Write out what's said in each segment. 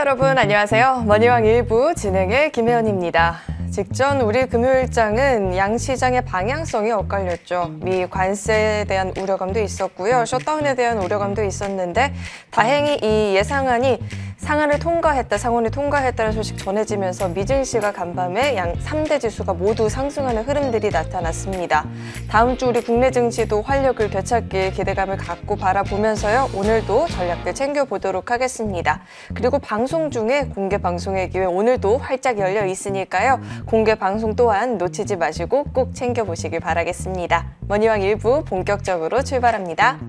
여러분 안녕하세요. 머니왕 1부 진행의 김혜연입니다. 직전 우리 금요일장은 양시장의 방향성이 엇갈렸죠. 미 관세에 대한 우려감도 있었고요. 셧다운에 대한 우려감도 있었는데 다행히 이 예상안이 상원을 통과했다는 소식 전해지면서 미증시가 간밤에 양 3대 지수가 모두 상승하는 흐름들이 나타났습니다. 다음 주 우리 국내 증시도 활력을 되찾길 기대감을 갖고 바라보면서요. 오늘도 전략들 챙겨보도록 하겠습니다. 그리고 방송 중에 공개 방송의 기회 오늘도 활짝 열려 있으니까요. 공개 방송 또한 놓치지 마시고 꼭 챙겨보시길 바라겠습니다. 머니왕 1부 본격적으로 출발합니다.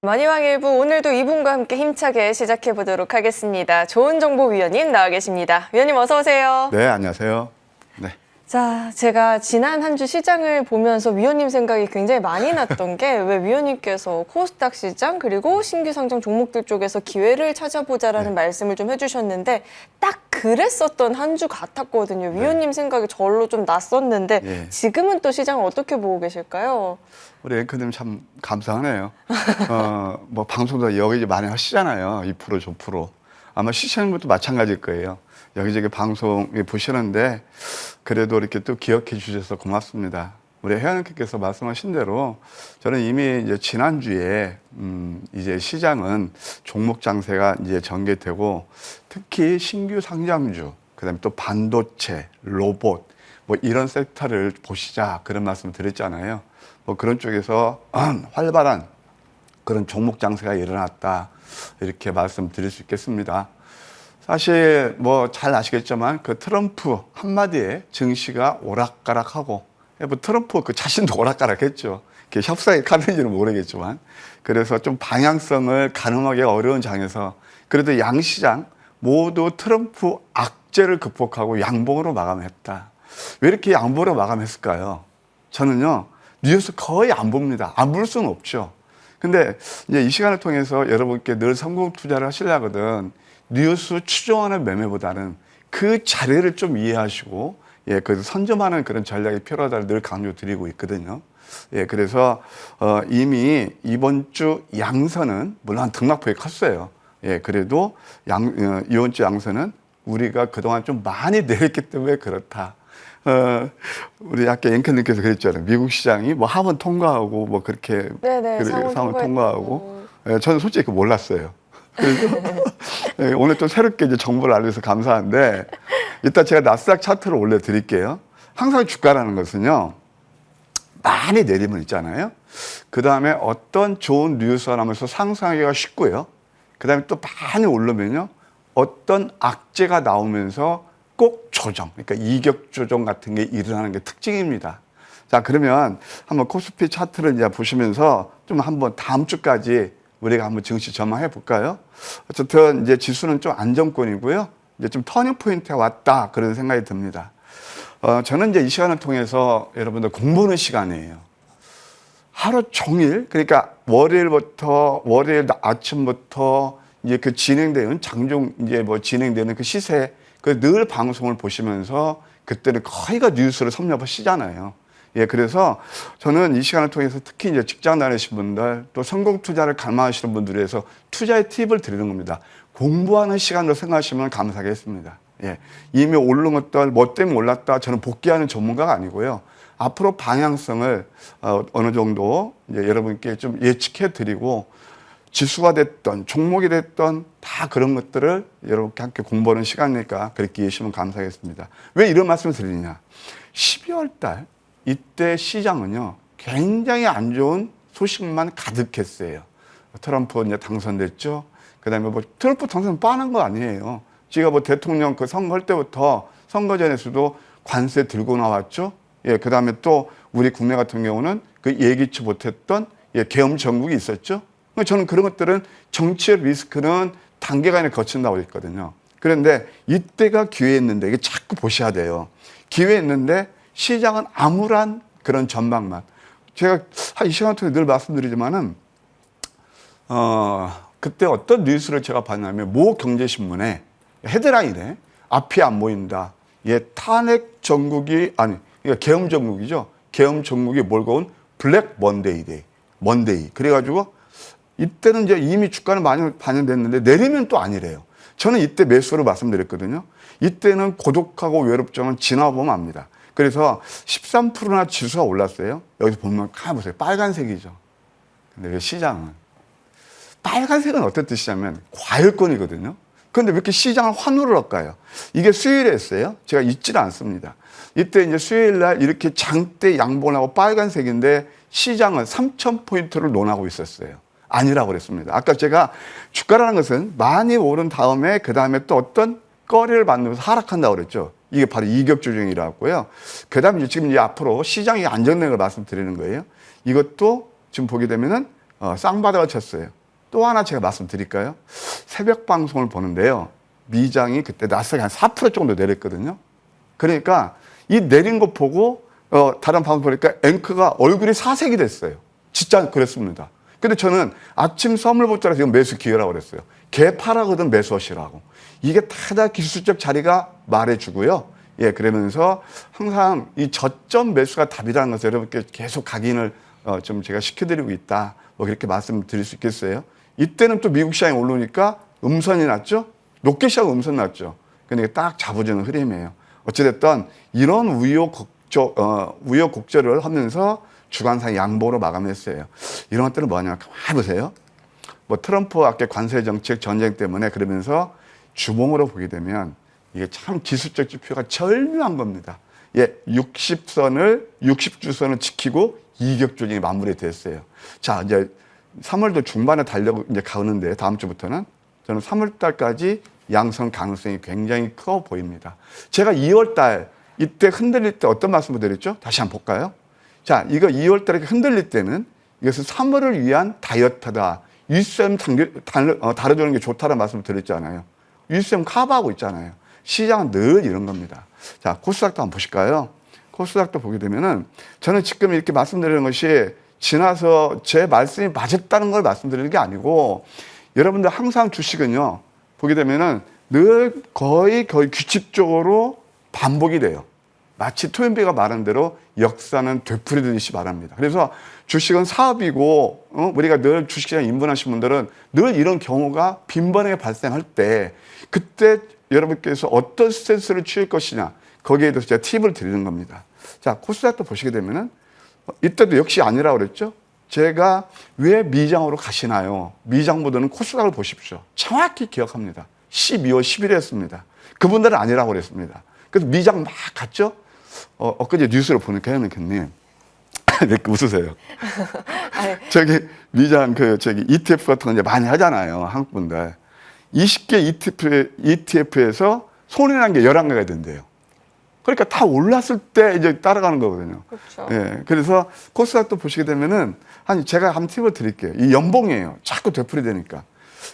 머니왕 1부 오늘도 2분과 함께 힘차게 시작해보도록 하겠습니다. 좋은 정보 위원님 나와 계십니다. 위원님 어서 오세요. 네, 안녕하세요. 네. 자, 제가 지난 한 주 시장을 보면서 위원님 생각이 굉장히 많이 났던 게 왜 위원님께서 코스닥 시장 그리고 신규 상장 종목들 쪽에서 기회를 찾아보자라는 말씀을 좀 해주셨는데 딱 그랬었던 한 주 같았거든요. 위원님 생각이 절로 좀 났었는데 지금은 또 시장을 어떻게 보고 계실까요? 우리 앵커님 참 감사하네요. 뭐 방송도 여기저기 많이 하시잖아요. 2% 조%. 아마 시청자분도 마찬가지일 거예요. 여기저기 방송 보시는데 그래도 이렇게 또 기억해 주셔서 고맙습니다. 우리 혜연님께서 말씀하신 대로 저는 이미 이제 지난주에 이제 시장은 종목 장세가 이제 전개되고 특히 신규 상장주, 그다음에 또 반도체, 로봇 뭐 이런 섹터를 보시자 그런 말씀을 드렸잖아요. 뭐 그런 쪽에서 활발한 그런 종목 장세가 일어났다 이렇게 말씀드릴 수 있겠습니다. 사실 뭐 잘 아시겠지만 그 트럼프 한마디에 증시가 오락가락하고 뭐 트럼프 그 자신도 오락가락했죠. 협상이 가는지는 모르겠지만 그래서 좀 방향성을 가늠하기 어려운 장에서 그래도 양시장 모두 트럼프 악재를 극복하고 양봉으로 마감했다. 왜 이렇게 양봉으로 마감했을까요? 저는요 뉴스 거의 안 봅니다. 안 볼 수는 없죠. 근데 이제 이 시간을 통해서 여러분께 늘 성공 투자를 하시려거든 뉴스 추종하는 매매보다는 그 자리를 좀 이해하시고 그래서 선점하는 그런 전략이 필요하다를 늘 강조드리고 있거든요. 그래서 이미 이번 주 양선은 물론 등락폭이 컸어요. 그래도 이번 주 양선은 우리가 그동안 좀 많이 내렸기 때문에 그렇다. 우리 아까 앵커님께서 그랬잖아요. 미국 시장이 뭐 하원 통과하고 뭐 그렇게 상원 통과하고 저는 솔직히 몰랐어요. 그래서 오늘 좀 새롭게 이제 정보를 알려서 감사한데 일단 제가 나스닥 차트를 올려드릴게요. 항상 주가라는 것은요 많이 내리면 있잖아요. 그 다음에 어떤 좋은 뉴스가 나면서 상승하기가 쉽고요. 그 다음에 또 많이 오르면요 어떤 악재가 나오면서 꼭 조정, 그러니까 이격 조정 같은 게 일어나는 게 특징입니다. 자, 그러면 한번 코스피 차트를 이제 보시면서 좀 한번 다음 주까지 우리가 한번 증시 전망해 볼까요? 어쨌든 이제 지수는 좀 안정권이고요. 이제 좀 터닝 포인트가 왔다 그런 생각이 듭니다. 저는 이제 이 시간을 통해서 여러분들 공부하는 시간이에요. 하루 종일, 그러니까 월요일 아침부터 이제 그 진행되는 장중 이제 뭐 진행되는 그 시세 그 늘 방송을 보시면서 그때는 거의가 뉴스를 섭렵하시잖아요. 그래서 저는 이 시간을 통해서 특히 이제 직장 다니시는 분들 또 성공 투자를 갈망하시는 분들을 위해서 투자의 팁을 드리는 겁니다. 공부하는 시간으로 생각하시면 감사하겠습니다. 이미 오른 것들 뭐 때문에 올랐다 저는 복귀하는 전문가가 아니고요. 앞으로 방향성을 어느 정도 이제 여러분께 좀 예측해 드리고 지수가 됐던 종목이 됐던 다 그런 것들을 여러분께 함께 공부하는 시간이니까 그렇게 이해하시면 감사하겠습니다. 왜 이런 말씀을 드리냐. 12월 달 이때 시장은요 굉장히 안 좋은 소식만 가득했어요. 트럼프 이제 당선됐죠. 그 다음에 뭐 트럼프 당선 뻔한 거 아니에요. 지가 뭐 대통령 그 선거할 때부터 선거 전에서도 관세 들고 나왔죠. 그 다음에 또 우리 국내 같은 경우는 그 예기치 못했던 계엄 정국이 있었죠. 저는 그런 것들은 정치의 리스크는 단계간에 거친다고 했거든요. 그런데 이때가 기회였는데 이게 자꾸 보셔야 돼요. 기회 있는데 시장은 암울한 그런 전망만. 제가 한 이 시간 통해 늘 말씀드리지만은 그때 어떤 뉴스를 제가 봤냐면 모 경제신문에 헤드라인에 앞이 안 보인다. 예, 탄핵 정국이 아니 그러니까 계엄 정국이죠. 계엄 정국이 몰고 온 블랙 먼데이. 그래가지고 이때는 이제 이미 주가는 많이 반영됐는데 내리면 또 아니래요. 저는 이때 매수를 말씀드렸거든요. 이때는 고독하고 외롭지만 지나보면 압니다. 그래서 13%나 지수가 올랐어요. 여기서 보면 가만 보세요. 빨간색이죠. 근데 왜 시장은 빨간색은 어떤 뜻이냐면 과열권이거든요. 그런데 왜 이렇게 시장을 환호를 할까요? 이게 수요일에 했어요. 제가 잊지를 않습니다. 이때 이제 수요일 날 이렇게 장대 양봉을 하고 빨간색인데 시장은 3,000포인트를 논하고 있었어요. 아니라고 그랬습니다. 아까 제가 주가라는 것은 많이 오른 다음에 그 다음에 또 어떤 거래를 받으면서 하락한다고 그랬죠. 이게 바로 이격 조정이라고요. 그 다음에 지금 이제 앞으로 시장이 안정된 걸 말씀드리는 거예요. 이것도 지금 보게 되면은 쌍바닥을 쳤어요. 또 하나 제가 말씀드릴까요? 새벽 방송을 보는데요. 미장이 그때 나스닥이 한 4% 정도 내렸거든요. 그러니까 이 내린 거 보고 다른 방송 보니까 앵커가 얼굴이 사색이 됐어요. 진짜 그랬습니다. 근데 저는 아침 선물보자로 지금 매수 기회라고 그랬어요. 개파라거든 매수하시라고. 이게 다 기술적 자리가 말해주고요. 예, 그러면서 항상 이 저점 매수가 답이라는 것을 여러분께 계속 각인을 좀 제가 시켜드리고 있다. 뭐 그렇게 말씀드릴 수 있겠어요. 이때는 또 미국 시장이 오르니까 음선이 났죠. 높게 시작하고 음선 났죠. 그러니까 딱 잡아주는 흐름이에요. 어찌됐든 이런 우여곡절을 하면서 주간상 양보로 마감했어요. 이런 것들은 뭐냐? 가만히 보세요. 뭐 트럼프 아까 관세 정책 전쟁 때문에 그러면서 주봉으로 보게 되면 이게 참 기술적 지표가 절묘한 겁니다. 예, 60주선을 지키고 이격 조정이 마무리됐어요. 자, 이제 3월도 중반에 달려고 이제 가는데 다음 주부터는 저는 3월 달까지 양성 가능성이 굉장히 커 보입니다. 제가 2월 달 이때 흔들릴 때 어떤 말씀을 드렸죠? 다시 한번 볼까요? 자, 이거 2월 달에 흔들릴 때는 이것은 3월을 위한 다이어트다. 윗셈 다뤄주는 게 좋다는 말씀을 드렸잖아요. 윗셈 커버하고 있잖아요. 시장은 늘 이런 겁니다. 자, 코스닥도 한번 보실까요? 코스닥도 보게 되면은 저는 지금 이렇게 말씀드리는 것이 지나서 제 말씀이 맞았다는 걸 말씀드리는 게 아니고 여러분들 항상 주식은요, 보게 되면은 늘 거의 규칙적으로 반복이 돼요. 마치 토연비가 말한 대로 역사는 되풀이듯이 말합니다. 그래서 주식은 사업이고 우리가 늘 주식시장에 입문하신 분들은 늘 이런 경우가 빈번하게 발생할 때 그때 여러분께서 어떤 스탠스를 취할 것이냐 거기에 대해서 제가 팁을 드리는 겁니다. 자, 코스닥도 보시게 되면은 이때도 역시 아니라고 그랬죠. 제가 왜 미장으로 가시나요? 미장보다는 코스닥을 보십시오. 정확히 기억합니다. 12월 10일에 했습니다. 그분들은 아니라고 그랬습니다. 그래서 미장 막 갔죠. 엊그제 뉴스를 보니까 형님 왜 이렇게 웃으세요? 저기 미장 ETF 같은 거 이제 많이 하잖아요. 한국 분들. 20개 ETF에서 손해 난 게 11개가 된대요. 그러니까 다 올랐을 때 이제 따라가는 거거든요. 그렇죠. 예, 그래서 코스닥도 보시게 되면은 제가 한 팁을 드릴게요. 이 연봉이에요. 자꾸 되풀이되니까.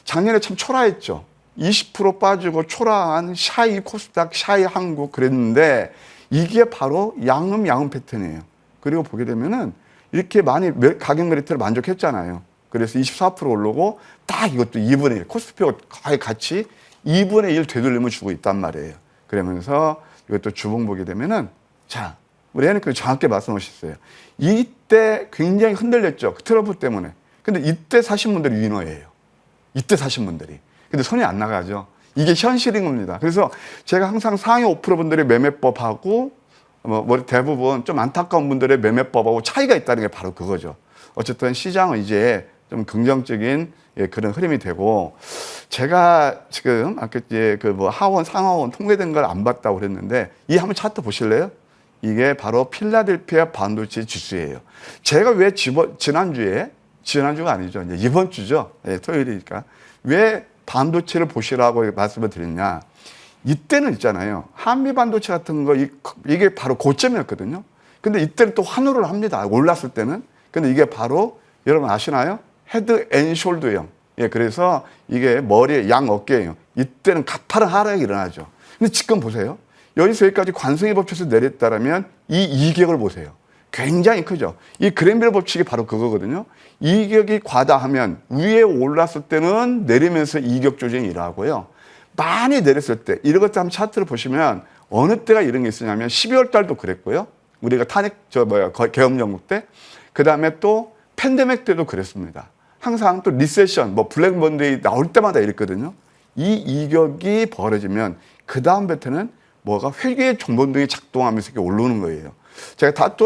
작년에 참 초라했죠. 20% 빠지고 초라한 샤이 코스닥, 샤이 한국 그랬는데 이게 바로 양음 패턴이에요. 그리고 보게 되면은 이렇게 많이 가격 메리트를 만족했잖아요. 그래서 24% 오르고 딱 이것도 2분의 1, 코스피가 거의 같이 2분의 1 되돌림을 주고 있단 말이에요. 그러면서 이것도 주봉 보게 되면은 자, 우리 해니까 정확히 말씀하셨어요. 이때 굉장히 흔들렸죠. 트럼프 때문에. 근데 이때 사신 분들이 위너예요. 이때 사신 분들이. 근데 손이 안 나가죠. 이게 현실인 겁니다. 그래서 제가 항상 상위 5% 분들의 매매법하고 뭐 대부분 좀 안타까운 분들의 매매법하고 차이가 있다는 게 바로 그거죠. 어쨌든 시장은 이제 좀 긍정적인 그런 흐름이 되고 제가 지금 아까 이제 하원, 상하원 통계된 걸 안 봤다고 그랬는데 이 한번 차트 보실래요? 이게 바로 필라델피아 반도체 지수예요. 제가 왜 지난주가 아니죠. 이제 이번 주죠. 토요일이니까. 왜 반도체를 보시라고 말씀을 드렸냐. 이때는 있잖아요. 한미 반도체 같은 거, 이게 바로 고점이었거든요. 근데 이때는 또 환호를 합니다. 올랐을 때는. 근데 이게 바로, 여러분 아시나요? 헤드 앤 숄더형. 예, 그래서 이게 머리에 양 어깨예요. 이때는 가파른 하락이 일어나죠. 근데 지금 보세요. 여기서 여기까지 관성의 법칙에서 내렸다라면 이 이격을 보세요. 굉장히 크죠. 이 그랜벨 법칙이 바로 그거거든요. 이격이 과다하면 위에 올랐을 때는 내리면서 이격 조정이 일어나고요. 많이 내렸을 때 이런 것들 한번 차트를 보시면 어느 때가 이런 게 있으냐면 12월 달도 그랬고요. 우리가 계엄 정국 때, 그 다음에 또 팬데믹 때도 그랬습니다. 항상 또 리세션, 블랙 먼데이 나올 때마다 이랬거든요. 이 이격이 벌어지면 그 다음 배트는 뭐가 회계의 종본등이 작동하면서 이렇게 오르는 거예요. 제가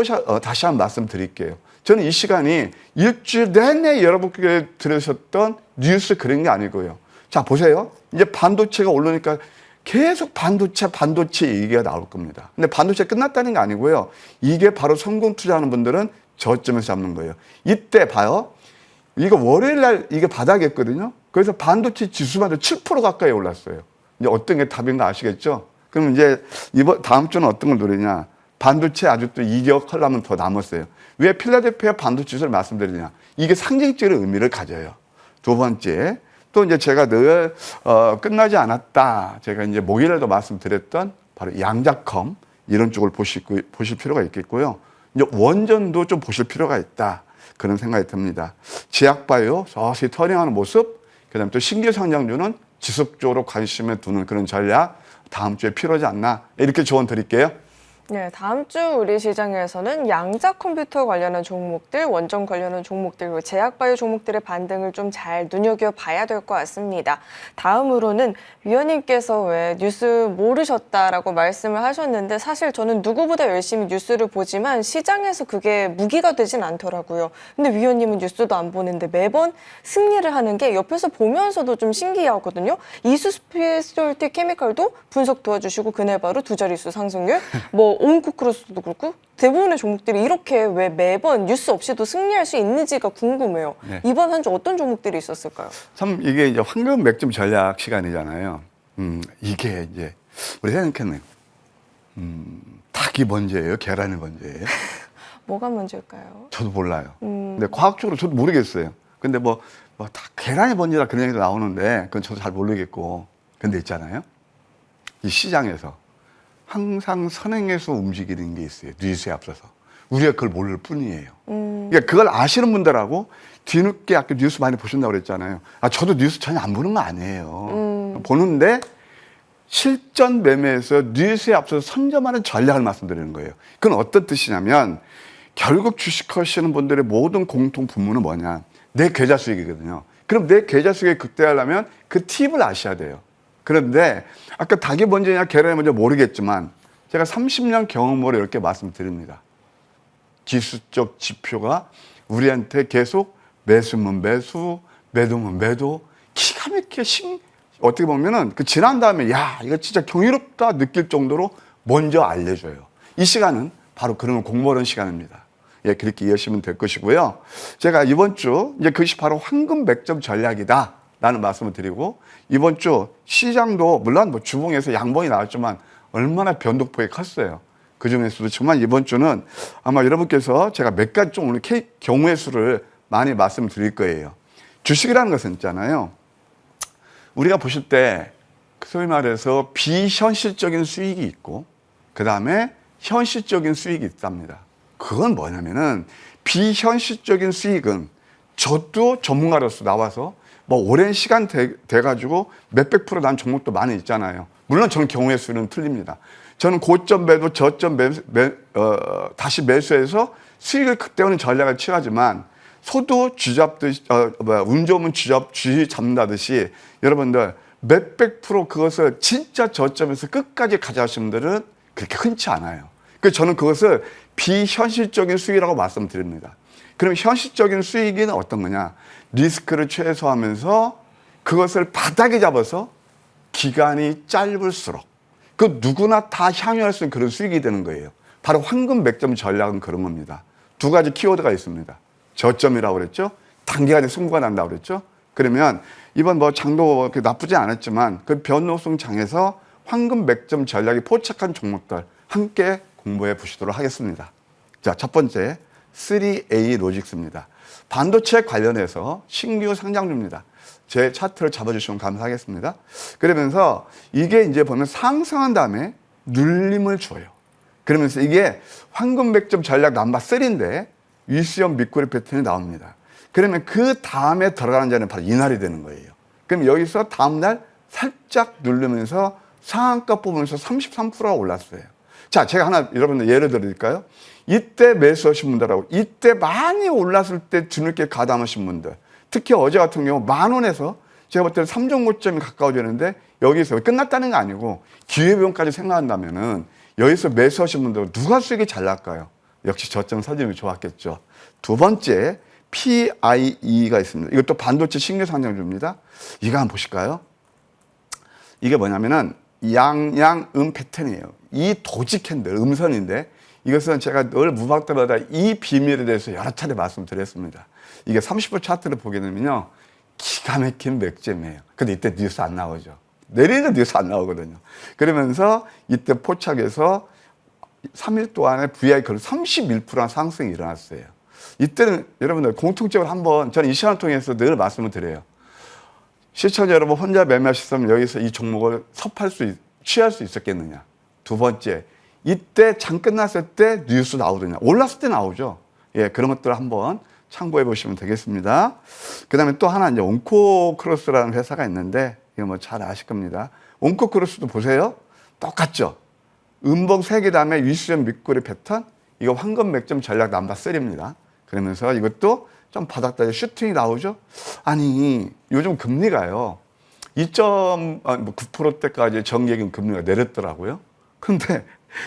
다시 한번 말씀드릴게요. 저는 이 시간이 일주일 내내 여러분께 들으셨던 뉴스 그런 게 아니고요. 자, 보세요. 이제 반도체가 오르니까 계속 반도체 얘기가 나올 겁니다. 근데 반도체 끝났다는 게 아니고요. 이게 바로 성공 투자하는 분들은 저점에서 잡는 거예요. 이때 봐요. 이거 월요일 날 이게 바닥이었거든요. 그래서 반도체 지수마다 7% 가까이 올랐어요. 이제 어떤 게 답인가 아시겠죠? 그럼 이제 다음 주는 어떤 걸 노리냐? 반도체 아직도 이격하려면 더 남았어요. 왜 필라델피아 반도체 지수를 말씀드리냐? 이게 상징적인 의미를 가져요. 두 번째, 또 이제 제가 늘 끝나지 않았다. 제가 이제 목요일에도 말씀드렸던 바로 양자컴 이런 쪽을 보실 필요가 있겠고요. 이제 원전도 좀 보실 필요가 있다. 그런 생각이 듭니다. 제약바이오 서서히 터닝하는 모습, 그다음에 또 신규 상장주는 지속적으로 관심을 두는 그런 전략 다음 주에 필요하지 않나 이렇게 조언 드릴게요. 네, 다음 주 우리 시장에서는 양자 컴퓨터 관련한 종목들, 원전 관련한 종목들, 그리고 제약바이오 종목들의 반등을 좀 잘 눈여겨봐야 될 것 같습니다. 다음으로는 위원님께서 왜 뉴스 모르셨다라고 말씀을 하셨는데 사실 저는 누구보다 열심히 뉴스를 보지만 시장에서 그게 무기가 되진 않더라고요. 근데 위원님은 뉴스도 안 보는데 매번 승리를 하는 게 옆에서 보면서도 좀 신기하거든요. 이수스페셜티 케미칼도 분석 도와주시고 그날 바로 두 자릿수 상승률, 온코크로스도 그렇고 대부분의 종목들이 이렇게 왜 매번 뉴스 없이도 승리할 수 있는지가 궁금해요. 네. 이번 한 주 어떤 종목들이 있었을까요? 참 이게 이제 황금 맥점 전략 시간이잖아요. 이게 이제 우리 생각했네요. 닭이 먼저예요, 계란이 먼저예요. 뭐가 먼저일까요? 저도 몰라요. 근데 과학적으로 저도 모르겠어요. 근데 다 계란이 먼저라 그런 얘기도 나오는데 그건 저도 잘 모르겠고. 근데 있잖아요. 이 시장에서 항상 선행해서 움직이는 게 있어요. 뉴스에 앞서서. 우리가 그걸 모를 뿐이에요. 그러니까 그걸 아시는 분들하고 뒤늦게 아까 뉴스 많이 보신다고 그랬잖아요. 저도 뉴스 전혀 안 보는 거 아니에요. 보는데 실전 매매에서 뉴스에 앞서서 선점하는 전략을 말씀드리는 거예요. 그건 어떤 뜻이냐면 결국 주식 하시는 분들의 모든 공통 분모는 뭐냐. 내 계좌 수익이거든요. 그럼 내 계좌 수익을 극대화하려면 그 팁을 아셔야 돼요. 그런데 아까 닭이 먼저냐 계란이 먼저 모르겠지만 제가 30년 경험으로 이렇게 말씀드립니다. 지수적 지표가 우리한테 계속 매수면 매수, 매도면 매도, 기가 막히게 어떻게 보면은 그 지난 다음에 야 이거 진짜 경이롭다 느낄 정도로 먼저 알려줘요. 이 시간은 바로 그런 공모하는 시간입니다. 예, 그렇게 이해하시면 될 것이고요. 제가 이번 주 이제 그것이 바로 황금 맥점 전략이다. 라는 말씀을 드리고 이번 주 시장도 물론 주봉에서 양봉이 나왔지만 얼마나 변동폭이 컸어요. 그 중에서도 정말 이번 주는 아마 여러분께서 제가 몇 가지 좀 오늘 경우의 수를 많이 말씀드릴 거예요. 주식이라는 것은 있잖아요. 우리가 보실 때 소위 말해서 비현실적인 수익이 있고 그 다음에 현실적인 수익이 있답니다. 그건 뭐냐면은 비현실적인 수익은 저도 전문가로서 나와서 오랜 시간 돼가지고 몇백 프로 난 종목도 많이 있잖아요. 물론 저는 경우의 수는 틀립니다. 저는 고점 매도 저점 다시 매수해서 수익을 극대화하는 전략을 취하지만 소도 쥐잡듯이 운 좋으면 쥐 잡는다듯이 여러분들 몇백 프로 그것을 진짜 저점에서 끝까지 가져가시는 분들은 그렇게 흔치 않아요. 그래서 저는 그것을 비현실적인 수익이라고 말씀드립니다. 그럼 현실적인 수익은 어떤 거냐? 리스크를 최소화하면서 그것을 바닥에 잡아서 기간이 짧을수록 그 누구나 다 향유할 수 있는 그런 수익이 되는 거예요. 바로 황금 맥점 전략은 그런 겁니다. 두 가지 키워드가 있습니다. 저점이라고 그랬죠. 단기간에 승부가 난다고 그랬죠. 그러면 이번 장도 나쁘지 않았지만 그 변동성 장에서 황금 맥점 전략이 포착한 종목들 함께 공부해 보시도록 하겠습니다. 자, 첫 번째 3A 로직스입니다. 반도체 관련해서 신규 상장주입니다. 제 차트를 잡아주시면 감사하겠습니다. 그러면서 이게 이제 보면 상승한 다음에 눌림을 줘요. 그러면서 이게 황금 100점 전략 넘버 3인데 위수염 밑꼬리 패턴이 나옵니다. 그러면 그 다음에 들어가는 자리는 바로 이날이 되는 거예요. 그럼 여기서 다음날 살짝 누르면서 상한가 뽑으면서 33%가 올랐어요. 자, 제가 하나 여러분들 예를 드릴까요? 이때 매수하신 분들하고 이때 많이 올랐을 때 뒤늦게 가담하신 분들, 특히 어제 같은 경우 10,000원에서 제가 볼 때는 3종 고점이 가까워지는데 여기서 끝났다는 게 아니고 기회비용까지 생각한다면은 여기서 매수하신 분들은 누가 수익이 잘 날까요? 역시 저점 사진이 좋았겠죠. 두 번째, PIE가 있습니다. 이것도 반도체 신규 상장주입니다. 이거 한번 보실까요? 이게 뭐냐면은 양양음 패턴이에요. 이 도지 캔들, 음선인데 이것은 제가 늘 무박 때마다 이 비밀에 대해서 여러 차례 말씀드렸습니다. 이게 30분 차트를 보게 되면요. 기가 막힌 맥점이에요. 근데 이때 뉴스 안 나오죠. 내리는 뉴스 안 나오거든요. 그러면서 이때 포착해서 3일 동안에 VI 거의 31% 상승이 일어났어요. 이때는 여러분들 공통적으로 한번 저는 이 시간을 통해서 늘 말씀을 드려요. 시청자 여러분 혼자 매매하셨으면 여기서 이 종목을 취할 수 있었겠느냐. 두 번째, 이때 장 끝났을 때 뉴스 나오더냐. 올랐을 때 나오죠. 예, 그런 것들을 한번 참고해 보시면 되겠습니다. 그 다음에 또 하나 이제 온코크로스라는 회사가 있는데 이거 뭐 잘 아실 겁니다. 온코크로스도 보세요. 똑같죠. 음봉 3개 다음에 위수점 밑꼬리 패턴. 이거 황금 100점 전략 넘버 3입니다. 그러면서 이것도 좀 바닥다리 슈팅이 나오죠. 아니 요즘 금리가요 2.9%대까지 정기예금 금리가 내렸더라고요. 근데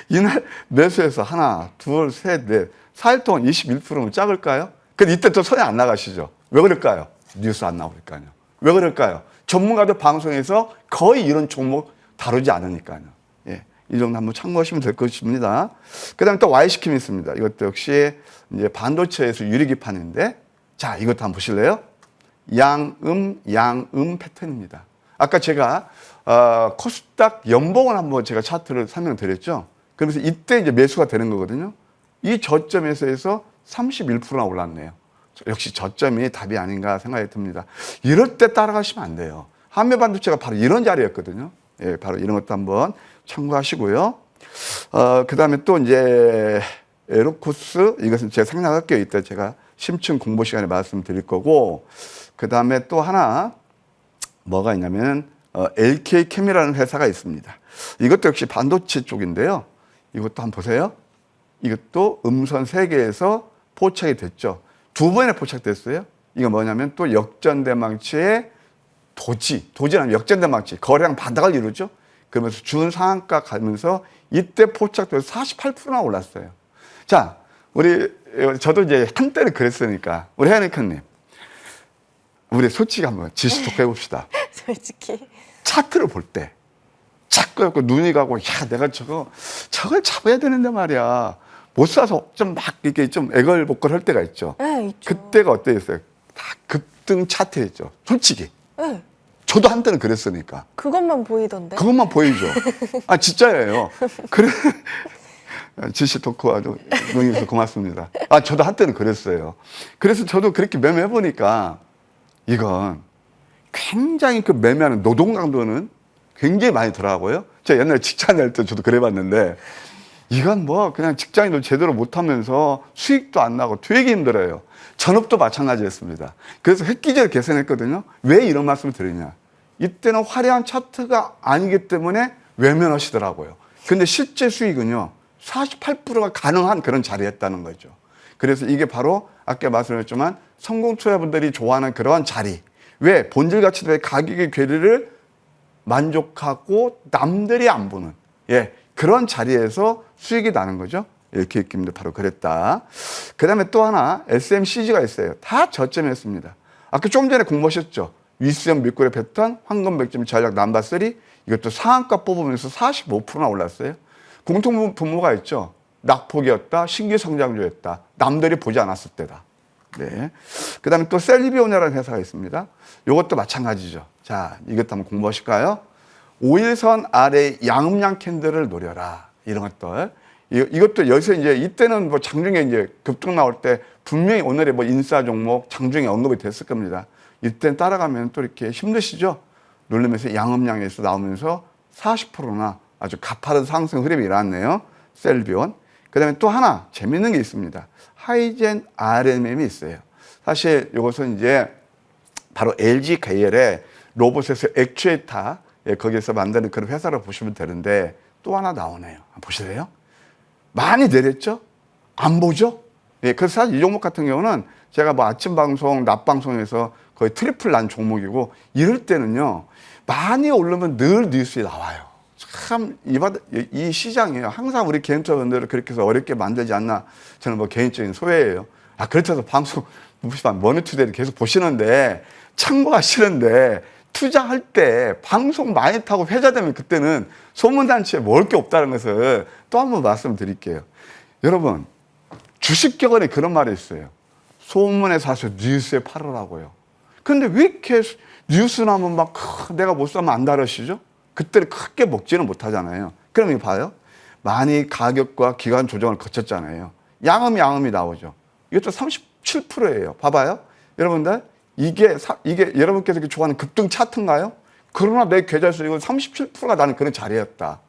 이날 매수해서 하나, 둘, 셋, 넷 4일 동안 21%면 작을까요? 근데 이때 또 손이 안 나가시죠. 왜 그럴까요? 뉴스 안 나오니까요. 왜 그럴까요? 전문가들 방송에서 거의 이런 종목 다루지 않으니까요. 예, 이 정도 한번 참고하시면 될 것입니다. 그 다음에 또 Y시킴이 있습니다. 이것도 역시 이제 반도체에서 유리기판인데, 자, 이것도 한번 보실래요? 양음 패턴입니다. 아까 제가, 코스닥 연봉을 한번 제가 차트를 설명드렸죠? 그러면서 이때 이제 매수가 되는 거거든요. 이 저점에서 해서 31%나 올랐네요. 역시 저점이 답이 아닌가 생각이 듭니다. 이럴 때 따라가시면 안 돼요. 한미반도체가 바로 이런 자리였거든요. 예, 바로 이런 것도 한번 참고하시고요. 그 다음에 또 이제 에로코스, 이것은 제가 생략할게요. 이따 제가 심층 공부 시간에 말씀드릴 거고, 그 다음에 또 하나 뭐가 있냐면 LK캠이라는 회사가 있습니다. 이것도 역시 반도체 쪽인데요. 이것도 한번 보세요. 이것도 음선 3개에서 포착이 됐죠. 2번에 포착됐어요. 이거 뭐냐면 또 역전대망치의 도지라는 역전대망치, 거래량 바닥을 이루죠. 그러면서 준 상한가 가면서 이때 포착돼서 48%나 올랐어요. 자, 저도 이제 한때는 그랬으니까 우리 혜연이님, 우리 솔직히 한번 지시 독해 봅시다. 솔직히 차트를 볼 때 자꾸 눈이 가고, 야, 내가 저걸 잡아야 되는데 말이야. 못 사서 좀 막 이렇게 좀 애걸복걸 할 때가 있죠. 네, 있죠. 그때가 어땠어요? 다 급등 차트였죠. 솔직히. 네. 저도 한때는 그랬으니까. 그것만 보이던데. 그것만 보이죠. 아, 진짜예요. 그래. 지시 토크와도 농님께서 고맙습니다. 아, 저도 한때는 그랬어요. 그래서 저도 그렇게 매매해보니까 이건 굉장히 그 매매하는 노동 강도는 굉장히 많이 들어가고요. 제가 옛날에 직장 다닐 때 저도 그래봤는데 이건 뭐 그냥 직장인도 제대로 못하면서 수익도 안 나고 되게 힘들어요. 전업도 마찬가지였습니다. 그래서 획기적으로 계산했거든요. 왜 이런 말씀을 드리냐. 이때는 화려한 차트가 아니기 때문에 외면하시더라고요. 근데 실제 수익은요 48%가 가능한 그런 자리였다는 거죠. 그래서 이게 바로 아까 말씀드렸지만 성공 투자분들이 좋아하는 그러한 자리. 왜? 본질 가치들의 가격의 괴리를 만족하고 남들이 안 보는, 예, 그런 자리에서 수익이 나는 거죠. 이렇게 느낌도 바로 그랬다. 그 다음에 또 하나 SMCG가 있어요. 다 저점이었습니다. 아까 좀 전에 공부하셨죠. 위수점 밑꼬리 패턴, 황금 100점 전략 넘버 3. 이것도 상한가 뽑으면서 45%나 올랐어요. 공통 분모가 있죠. 낙폭이었다, 신규 성장주였다, 남들이 보지 않았을 때다. 네. 그 다음에 또 셀리비온이라는 회사가 있습니다. 이것도 마찬가지죠. 자, 이것도 한번 공부하실까요? 5일선 아래 양음양 캔들을 노려라. 이런 것들. 이것도 여기서 이제 이때는 뭐 장중에 이제 급등 나올 때 분명히 오늘의 뭐 인싸 종목 장중에 언급이 됐을 겁니다. 이때 따라가면 또 이렇게 힘드시죠? 누르면서 양음양에서 나오면서 40%나 아주 가파른 상승 흐름이 일어났네요. 셀비온. 그다음에 또 하나 재밌는 게 있습니다. 하이젠 RMM이 있어요. 사실 이것은 이제 바로 LG 계열의 로봇에서 액추에이터 거기에서 만드는 그런 회사로 보시면 되는데 또 하나 나오네요. 보실래요? 많이 내렸죠? 안 보죠? 예, 그래서 사실 이 종목 같은 경우는 제가 뭐 아침 방송, 낮 방송에서 거의 트리플 난 종목이고 이럴 때는요, 많이 오르면 늘 뉴스에 나와요. 참, 이 시장이에요. 항상 우리 개인적분들을 그렇게 해서 어렵게 만들지 않나. 저는 뭐 개인적인 소회예요. 그렇다고 방송, 머니투데이를 계속 보시는데, 참고하시는데, 투자할 때 방송 많이 타고 회자되면 그때는 소문단치에 먹을 게 없다는 것을 또 한 번 말씀드릴게요. 여러분, 주식격언에 그런 말이 있어요. 소문에 사서 뉴스에 팔으라고요. 근데 왜 이렇게 뉴스 나면 막 내가 못 사면 안 다르시죠? 그때는 크게 먹지는 못하잖아요. 그럼 이거 봐요. 많이 가격과 기간 조정을 거쳤잖아요. 양음이 나오죠. 이것도 37%예요. 봐봐요. 여러분들, 이게 여러분께서 좋아하는 급등 차트인가요? 그러나 내 계좌 수익은 37%가 나는 그런 자리였다.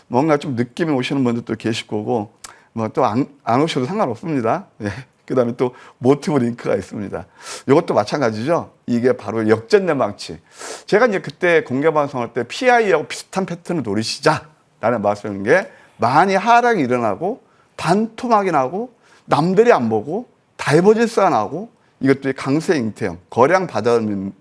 뭔가 좀 느낌이 오시는 분들도 계실 거고, 뭐 또 안 오셔도 상관없습니다. 예. 그 다음에 또 모티브 링크가 있습니다. 이것도 마찬가지죠. 이게 바로 역전된 망치. 제가 이제 그때 공개 방송할 때 PI하고 비슷한 패턴을 노리시자라는 말씀인 게 많이 하락이 일어나고 반토막이 나고 남들이 안 보고 다이버전스가 나고 이것도 강세 잉태형 거량 바닥을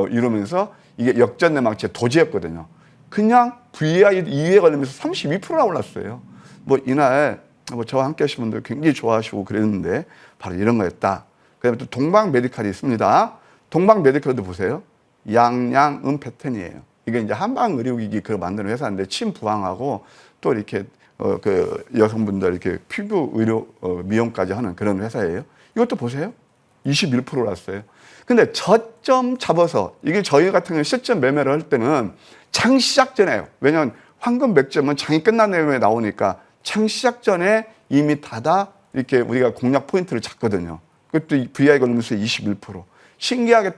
이루면서 이게 역전된 망치의 도지였거든요. 그냥 VI 2위에 걸리면서 32%나 올랐어요. 뭐 이날 뭐 저와 함께 하신 분들 굉장히 좋아하시고 그랬는데 바로 이런 거였다. 그다음에 또 동방 메디칼이 있습니다. 동방 메디칼도 보세요. 양양음 패턴이에요. 이게 이제 한방 의료기기 그 만드는 회사인데 침 부항하고 또 이렇게 그 여성분들 이렇게 피부 의료 미용까지 하는 그런 회사예요. 이것도 보세요. 21% 올랐어요. 근데 저점 잡아서 이게 저희 같은 경우 실전 매매를 할 때는 장 시작 전에요. 왜냐하면 황금 맥점은 장이 끝난 다음에 나오니까 장 시작 전에 이미 이렇게 우리가 공략 포인트를 잡거든요. 그것도 VI 걸리면서 21%. 신기하게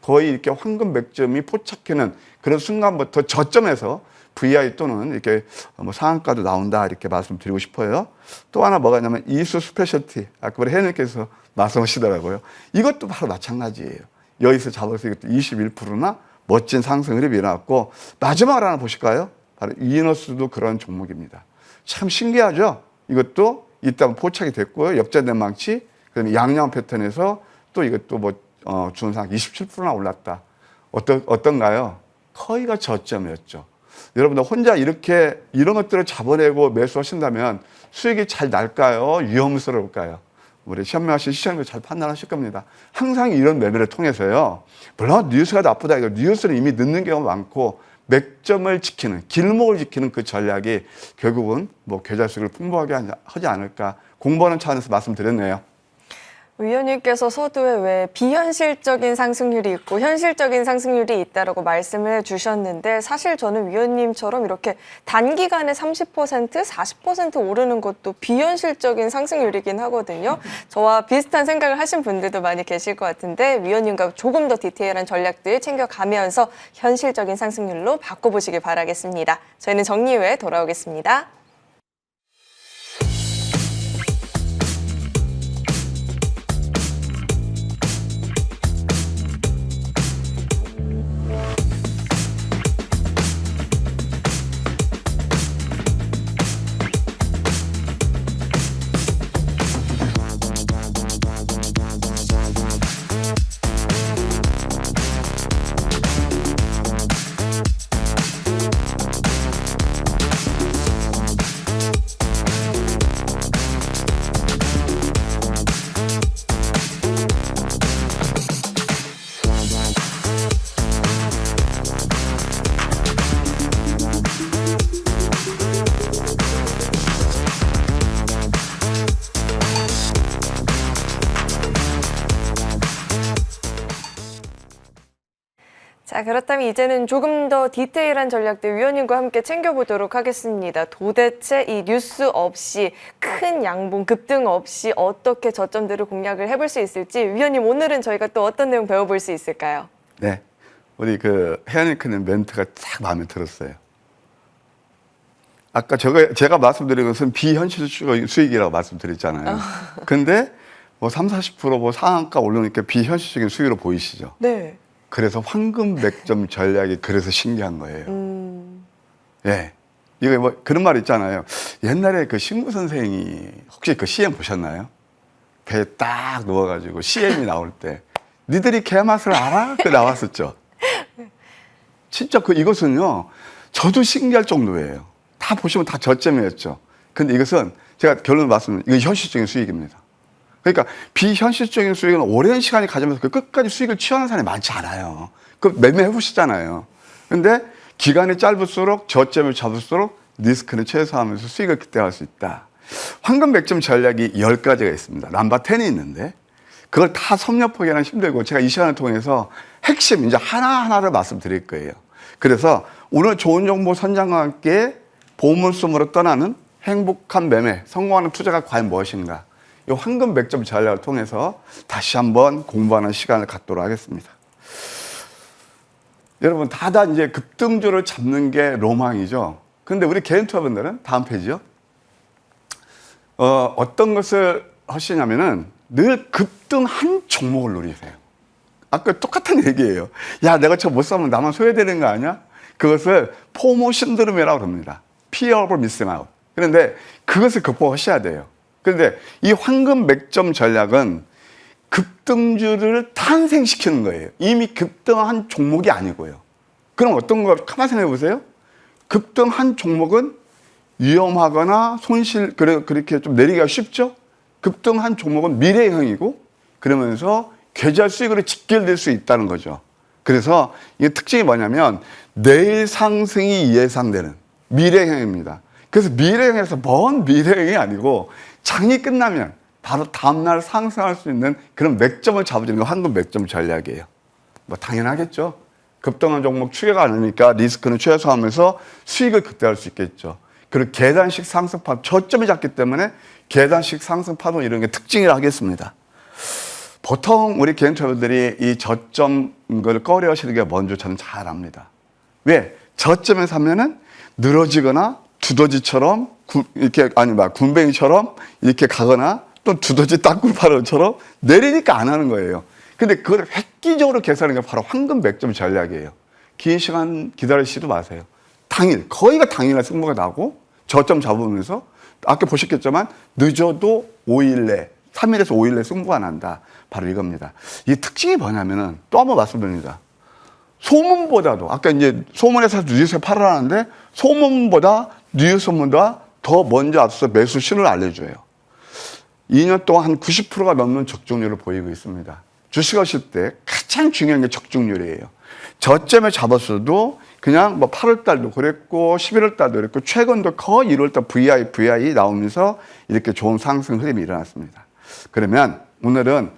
거의 이렇게 황금 맥점이 포착하는 그런 순간부터 저점에서 VI 또는 이렇게 뭐 상한가도 나온다 이렇게 말씀드리고 싶어요. 또 하나 뭐가 있냐면 이수 스페셜티. 아까 우리 혜연님께서 말씀하시더라고요. 이것도 바로 마찬가지예요. 여기서 잡아서 이것도 21%나 멋진 상승 흐름이 일어났고 마지막으로 하나 보실까요? 바로 이너스도 그런 종목입니다. 참 신기하죠? 이것도 이따 포착이 됐고요. 역전된 망치, 그다음에 양양 패턴에서 또 이것도 뭐 준상 27%나 올랐다. 어떤가요? 거의가 저점이었죠. 여러분들 혼자 이런 것들을 잡아내고 매수하신다면 수익이 잘 날까요? 위험스러울까요? 우리 현명하신 시장도 잘 판단하실 겁니다. 항상 이런 매매를 통해서요. 물론 뉴스가 나쁘다 이거 뉴스는 이미 늦는 경우가 많고 맥점을 지키는 길목을 지키는 그 전략이 결국은 뭐 계좌 수익을 풍부하게 하지 않을까 공부하는 차원에서 말씀드렸네요. 위원님께서 서두에 왜 비현실적인 상승률이 있고 현실적인 상승률이 있다라고 말씀을 주셨는데 사실 저는 위원님처럼 이렇게 단기간에 30%, 40% 오르는 것도 비현실적인 상승률이긴 하거든요. 저와 비슷한 생각을 하신 분들도 많이 계실 것 같은데 위원님과 조금 더 디테일한 전략들 챙겨가면서 현실적인 상승률로 바꿔보시길 바라겠습니다. 저희는 정리 후에 돌아오겠습니다. 자, 그렇다면 이제는 조금 더 디테일한 전략들 위원님과 함께 챙겨보도록 하겠습니다. 도대체 이 뉴스 없이 큰 양봉 급등 없이 어떻게 저점들을 공략을 해볼 수 있을지 위원님 오늘은 저희가 또 어떤 내용 배워볼 수 있을까요? 네, 우리 혜연이크는 멘트가 딱 마음에 들었어요. 아까 제가 말씀드린 것은 비현실적 수익이라고 말씀드렸잖아요. 근데 뭐 30, 40% 상한가 오르니까 비현실적인 수익으로 보이시죠? 네. 그래서 황금 맥점 전략이 그래서 신기한 거예요. 예. 이거 뭐 그런 말 있잖아요. 옛날에 그 신구 선생이 혹시 그 CM 보셨나요? 배에 딱 누워가지고 CM이 나올 때 니들이 개 맛을 알아? 그 나왔었죠. 진짜 이것은요. 저도 신기할 정도예요. 다 보시면 다 저점이었죠. 근데 이것은 제가 결론을 말씀드리면 이건 현실적인 수익입니다. 그러니까 비현실적인 수익은 오랜 시간이 가지면서 그 끝까지 수익을 취하는 사람이 많지 않아요. 그 매매해 보시잖아요. 근데 기간이 짧을수록 저점을 잡을수록 리스크는 최소화하면서 수익을 극대화할 수 있다. 황금 맥점 전략이 10가지가 있습니다. 넘버 10이 있는데 그걸 다 섭렵하기는 힘들고 제가 이 시간을 통해서 핵심 이제 하나하나를 말씀드릴 거예요. 그래서 오늘 좋은 정보 선장과 함께 보물섬으로 떠나는 행복한 매매, 성공하는 투자가 과연 무엇인가? 이 황금 맥점 전략을 통해서 다시 한번 공부하는 시간을 갖도록 하겠습니다. 여러분, 다다 이제 급등주를 잡는 게 로망이죠. 근데 우리 개인 투자분들은 다음 페이지요. 어떤 것을 하시냐면은 늘 급등 한 종목을 노리세요. 아까 똑같은 얘기예요. 야, 내가 저 못 사면 나만 소외되는 거 아니야? 그것을 포모 신드롬이라고 합니다. Fear of missing out. 그런데 그것을 극복하셔야 돼요. 그런데 이 황금 맥점 전략은 급등주를 탄생시키는 거예요. 이미 급등한 종목이 아니고요. 그럼 어떤 거 가만히 생각해 보세요. 급등한 종목은 위험하거나 손실 그렇게 좀 내리기가 쉽죠. 급등한 종목은 미래형이고 그러면서 계좌 수익으로 직결될 수 있다는 거죠. 그래서 이 특징이 뭐냐면 내일 상승이 예상되는 미래형입니다. 그래서 미래형에서 먼 미래형이 아니고 장이 끝나면 바로 다음날 상승할 수 있는 그런 맥점을 잡아주는 게 황금 맥점 전략이에요. 뭐 당연하겠죠. 급등한 종목 추계가 않으니까 리스크는 최소화하면서 수익을 극대화할 수 있겠죠. 그리고 계단식 상승파동, 저점이 작기 때문에 계단식 상승파동 이런 게 특징이라 하겠습니다. 보통 우리 개인 투자자들이 이 저점 걸 꺼려 하시는 게 먼저 저는 잘 압니다. 왜? 저점에 사면은 늘어지거나 두더지처럼 이렇게 군뱅이처럼 이렇게 가거나 또 두더지 땅굴파로처럼 내리니까 안 하는 거예요. 근데 그걸 획기적으로 계산하는 게 바로 황금 맥점 전략이에요. 긴 시간 기다리시도 마세요. 거의가 당일날 승부가 나고 저점 잡으면서 아까 보셨겠지만 늦어도 5일 내, 3일에서 5일 내 승부가 난다. 바로 이겁니다. 이 특징이 뭐냐면은 또 한번 말씀드립니다. 소문보다도 아까 이제 소문에서 뉴스에 팔아라는데 소문보다 뉴스문보다 더 먼저 앞서 매수 신호를 알려줘요. 2년 동안 한 90%가 넘는 적중률을 보이고 있습니다. 주식하실 때 가장 중요한 게 적중률이에요. 저점에 잡았어도 그냥 뭐 8월 달도 그랬고 11월 달도 그랬고 최근도 거의 1월 달 VI 나오면서 이렇게 좋은 상승 흐름이 일어났습니다. 그러면 오늘은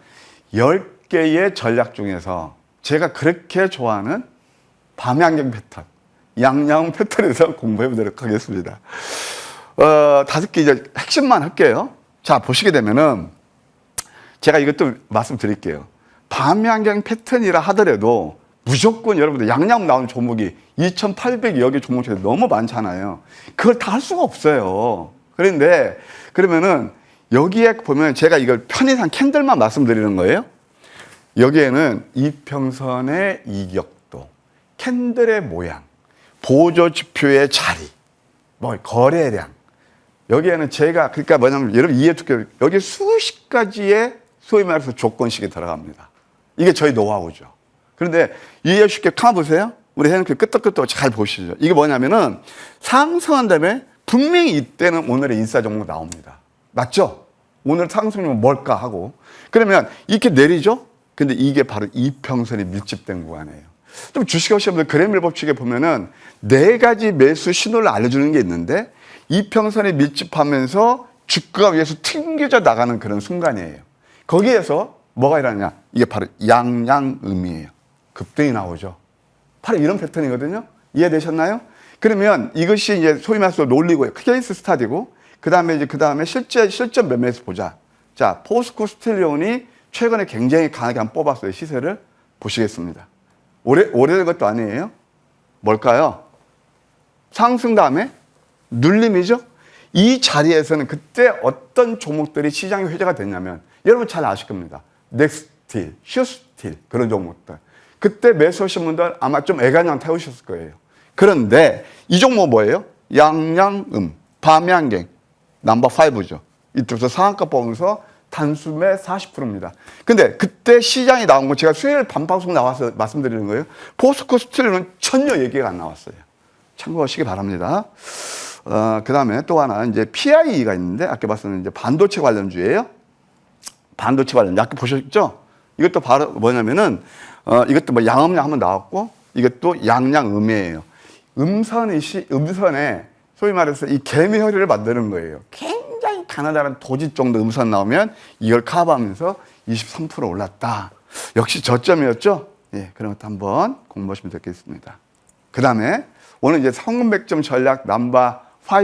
10개의 전략 중에서 제가 그렇게 좋아하는 밤양경 패턴, 양양 패턴에서 공부해 보도록 하겠습니다. 5개 이제 핵심만 할게요. 자, 보시게 되면은 제가 이것도 말씀드릴게요. 밤양경 패턴이라 하더라도 무조건 여러분들 양양 나오는 종목이 2,800여 개 종목 중에 너무 많잖아요. 그걸 다 할 수가 없어요. 그런데 그러면은 여기에 보면 제가 이걸 편의상 캔들만 말씀드리는 거예요. 여기에는 이평선의 이격도, 캔들의 모양, 보조 지표의 자리, 뭐 거래량. 여기에는 제가 그러니까 뭐냐면 여러분 이해 두께요. 여기 수십 가지의 소위 말해서 조건식이 들어갑니다. 이게 저희 노하우죠. 그런데 이해 쉽게 가만 보세요. 우리 해놓고 끄떡끄떡 잘 보시죠. 이게 뭐냐면은 상승한 다음에 분명히 이때는 오늘의 인싸 종목 나옵니다. 맞죠? 오늘 상승률은 뭘까 하고 그러면 이렇게 내리죠? 근데 이게 바로 이평선이 밀집된 구간이에요. 좀 주식하시는 분들 그래밀 법칙에 보면은 4가지 매수 신호를 알려주는 게 있는데 이평선이 밀집하면서 주가가 위에서 튕겨져 나가는 그런 순간이에요. 거기에서 뭐가 일어나냐? 이게 바로 양양음이에요. 급등이 나오죠. 바로 이런 패턴이거든요. 이해되셨나요? 그러면 이것이 이제 소위 말해서 논리고 케이스 스타디고 그 다음에 실전 매매에서 보자. 자, 포스코 스틸리온이 최근에 굉장히 강하게 한번 뽑았어요. 시세를 보시겠습니다. 오래된 것도 아니에요. 뭘까요? 상승 다음에 눌림이죠. 이 자리에서는 그때 어떤 종목들이 시장에 회자가 됐냐면 여러분 잘 아실 겁니다. 넥스틸, 슈스틸 그런 종목들. 그때 매수하신 분들 아마 좀 애간장 태우셨을 거예요. 그런데 이 종목 뭐예요? 양양음, 밤양갱, 넘버 5죠. 이쪽에서 상한가 보면서 단숨에 40%입니다. 근데 그때 시장이 나온 거 제가 수요일 밤방송 나와서 말씀드리는 거예요. 포스코 스틸은 전혀 얘기가 안 나왔어요. 참고하시기 바랍니다. 그 다음에 또 하나 이제 PIE가 있는데 아까 봤었는 이제 반도체 관련주예요. 반도체 관련 아까 보셨죠? 이것도 바로 뭐냐면은 이것도 뭐 양음량 한번 나왔고 이것도 양양음이에요. 음선에 소위 말해서 이 개미허리를 만드는 거예요. 굉장히 가느다란 도지 정도 음선 나오면 이걸 커버하면서 23% 올랐다. 역시 저점이었죠? 예, 그런 것도 한번 공부하시면 되겠습니다. 그 다음에 오늘 이제 성금 100점 전략 넘버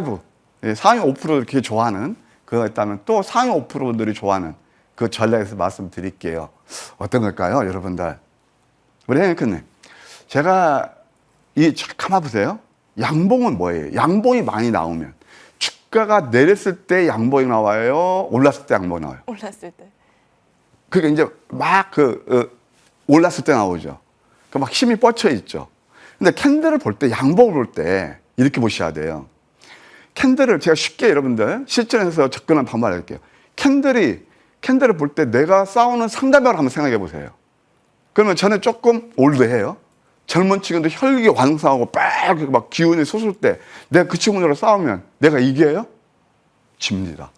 5. 예, 상위 5% 이렇게 좋아하는 그거 있다면 또 상위 5%들이 좋아하는 그 전략에서 말씀드릴게요. 어떤 걸까요, 여러분들? 우리 henry 제가 가만 보세요. 양봉은 뭐예요? 양봉이 많이 나오면 주가가 내렸을 때 양봉이 나와요? 올랐을 때 양봉이 나와요? 올랐을 때. 그게 이제 막 올랐을 때 나오죠. 그 막 힘이 뻗쳐 있죠. 근데 캔들을 볼 때, 양봉을 볼 때 이렇게 보셔야 돼요. 캔들을 제가 쉽게 여러분들 실전에서 접근한 방법을 알려드릴게요. 캔들을 볼 때 내가 싸우는 상대방을 한번 생각해 보세요. 그러면 저는 조금 올드해요. 젊은 친구들 혈기 완성하고 막 기운이 솟을 때 내가 그 친구들과 싸우면 내가 이겨요? 집니다.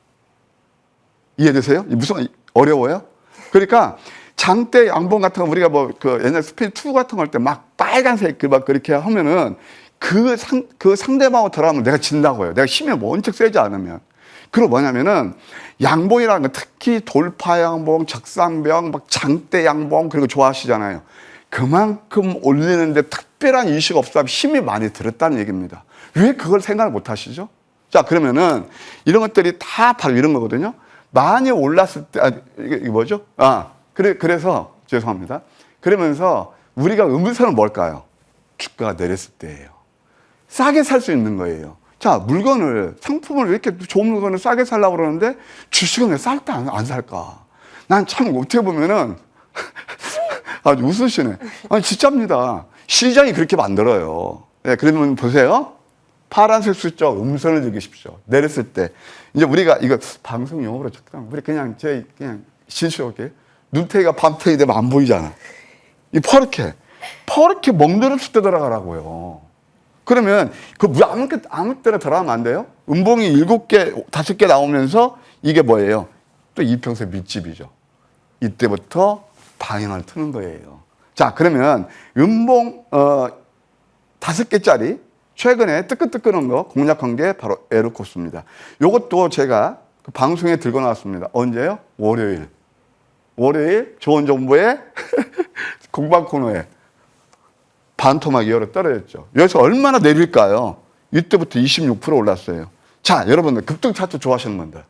이해되세요? 무슨 어려워요? 그러니까 장대 양봉 같은 거 우리가 뭐 그 옛날 스피드 2 같은 거 할 때 막 빨간색 막 그렇게 하면은 그 상대방하고 들어가면 내가 진다고요. 내가 힘이 원칙 세지 않으면. 그리고 뭐냐면은 양봉이라는 건 특히 돌파 양봉, 적산병, 막 장대 양봉 그리고 좋아하시잖아요. 그만큼 올리는데 특별한 이슈가 없어서 힘이 많이 들었다는 얘기입니다. 왜 그걸 생각을 못 하시죠? 자, 그러면은 이런 것들이 다 바로 이런 거거든요. 많이 올랐을 때, 이게 뭐죠? 그래서, 죄송합니다. 그러면서 우리가 음선은 뭘까요? 주가가 내렸을 때예요. 싸게 살 수 있는 거예요. 자, 상품을 왜 이렇게 좋은 물건을 싸게 살려고 그러는데 주식은 왜 쌀 때 안 살까? 난 참 어떻게 보면은 아주 웃으시네. 아니, 진짜입니다. 시장이 그렇게 만들어요. 네, 그러면 보세요. 파란색 숫자 음선을 즐기십시오. 내렸을 때. 이제 우리가 이거 방송 용어로 적당. 우리 그냥 진실하게. 눈탱이가 밤탱이 되면 안 보이잖아. 이 퍼렇게 멍들었을 때 들어가라고요. 그러면 아무 때나 들어가면 안 돼요? 음봉이 7개, 5개 나오면서 이게 뭐예요? 또 이평선 밑집이죠. 이때부터 방향을 트는 거예요. 자, 그러면 음봉 5개짜리 최근에 뜨끈뜨끈한 거 공략한 게 바로 에르코스입니다. 이것도 제가 그 방송에 들고 나왔습니다. 언제요? 월요일 좋은 정보의 공방 코너에 반토막 이어로 떨어졌죠. 여기서 얼마나 내릴까요? 이때부터 26% 올랐어요. 자, 여러분들 급등 차트 좋아하시는 분들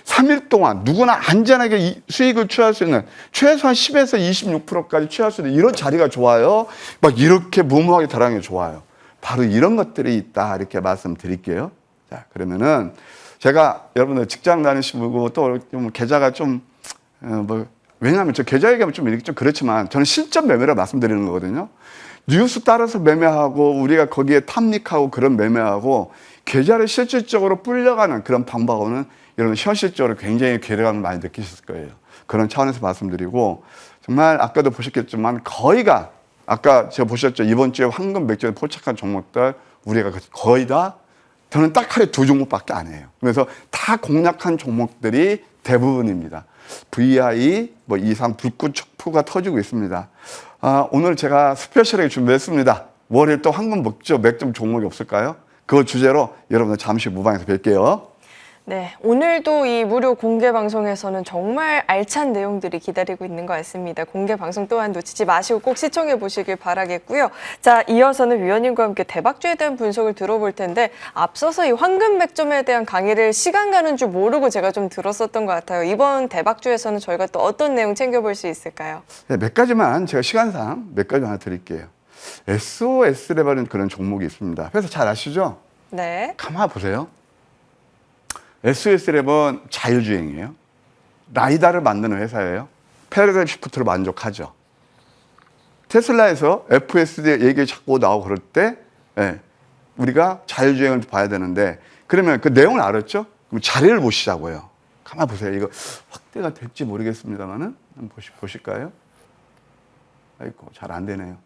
3일 동안 누구나 안전하게 수익을 취할 수 있는 최소한 10에서 26%까지 취할 수 있는 이런 자리가 좋아요. 막 이렇게 무모하게 달하는 게 좋아요. 바로 이런 것들이 있다 이렇게 말씀드릴게요. 자, 그러면은 제가 여러분들 직장 다니시고 또 좀 계좌가 좀 왜냐하면 저 계좌 얘기하면 좀 이렇게 좀 그렇지만 저는 실전 매매를 말씀드리는 거거든요. 뉴스 따라서 매매하고 우리가 거기에 탐닉하고 그런 매매하고 계좌를 실질적으로 불려가는 그런 방법은 여러분 현실적으로 굉장히 괴리감을 많이 느끼셨을 거예요. 그런 차원에서 말씀드리고 정말 아까도 보셨겠지만 거의가 아까 제가 보셨죠. 이번 주에 황금 맥주에 포착한 종목들 우리가 거의 다 저는 딱 하루에 2 종목밖에 안 해요. 그래서 다 공략한 종목들이 대부분입니다. VI 이상 불꽃 촉포가 터지고 있습니다. 오늘 제가 스페셜하게 준비했습니다. 월요일 또 황금 맥점 종목이 없을까요? 그 주제로 여러분들 잠시 무방에서 뵐게요. 네, 오늘도 이 무료 공개 방송에서는 정말 알찬 내용들이 기다리고 있는 것 같습니다. 공개 방송 또한 놓치지 마시고 꼭 시청해 보시길 바라겠고요. 자, 이어서는 위원님과 함께 대박주에 대한 분석을 들어볼 텐데 앞서서 이 황금 맥점에 대한 강의를 시간 가는 줄 모르고 제가 좀 들었었던 것 같아요. 이번 대박주에서는 저희가 또 어떤 내용 챙겨볼 수 있을까요? 네, 몇 가지만 제가 시간상 몇 가지 하나 드릴게요. SOS라는 그런 종목이 있습니다. 그래서 잘 아시죠? 네. 가만 보세요. SSL은 자율주행이에요. 라이다를 만드는 회사예요. 패러다임 시프트로 만족하죠. 테슬라에서 FSD 얘기 자꾸 나오고 그럴 때 우리가 자율주행을 봐야 되는데 그러면 그 내용을 알았죠? 그럼 자리를 보시자고요. 가만 보세요. 이거 확대가 될지 모르겠습니다만은 한번 보실까요? 아이고 잘 안 되네요.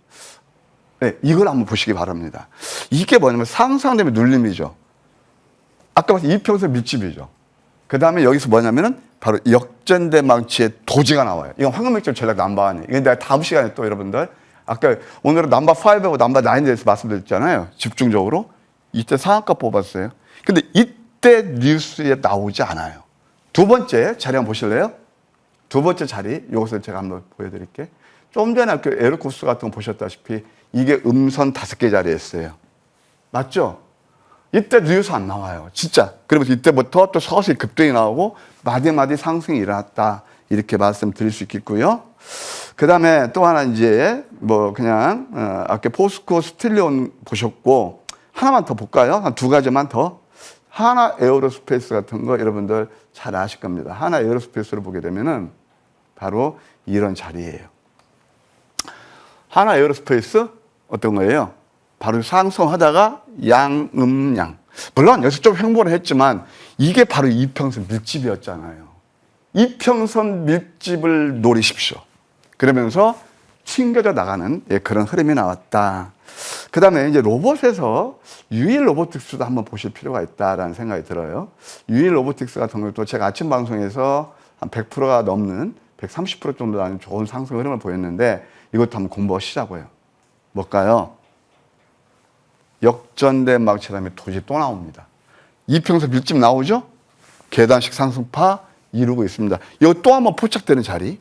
네, 이걸 한번 보시기 바랍니다. 이게 뭐냐면 상상되면 눌림이죠. 아까 봤을 때 이평선 밀집이죠. 그 다음에 여기서 뭐냐면은 바로 역전대 망치의 도지가 나와요. 이건 황금백점 전략 넘버1이에요. 이건 내가 다음 시간에 또 여러분들 아까 오늘은 넘버5하고 넘버9에 대해서 말씀드렸잖아요. 집중적으로. 이때 상한가 뽑았어요. 근데 이때 뉴스에 나오지 않아요. 두 번째 자리 한번 보실래요? 두 번째 자리, 이것을 제가 한번 보여드릴게요. 좀 전에 그 에어코스 같은 거 보셨다시피 이게 음선 5개 자리였어요. 맞죠? 이때 뉴스 안 나와요. 진짜. 그러면서 이때부터 또 서서히 급등이 나오고 마디마디 상승이 일어났다. 이렇게 말씀드릴 수 있겠고요. 그 다음에 또 하나 이제 뭐 그냥 아까 포스코 스틸리온 보셨고 하나만 더 볼까요? 한 두 가지만 더. 하나 에어로스페이스 같은 거 여러분들 잘 아실 겁니다. 하나 에어로스페이스를 보게 되면은 바로 이런 자리예요. 하나 에어로스페이스 어떤 거예요? 바로 상승하다가 양음양. 물론 여기서 좀 횡보를 했지만 이게 바로 이평선 밀집이었잖아요. 이평선 밀집을 노리십시오. 그러면서 튕겨져 나가는 그런 흐름이 나왔다. 그 다음에 이제 로봇에서 유일 로보틱스도 한번 보실 필요가 있다라는 생각이 들어요. 유일 로보틱스 같은 것도 제가 아침 방송에서 한 100%가 넘는 130% 정도 나는 좋은 상승 흐름을 보였는데 이것도 한번 공부하시자고요. 뭘까요? 역전된 망치 다음에 도저히 또 나옵니다. 이평선 밀집 나오죠? 계단식 상승파 이루고 있습니다. 이거 또 한번 포착되는 자리.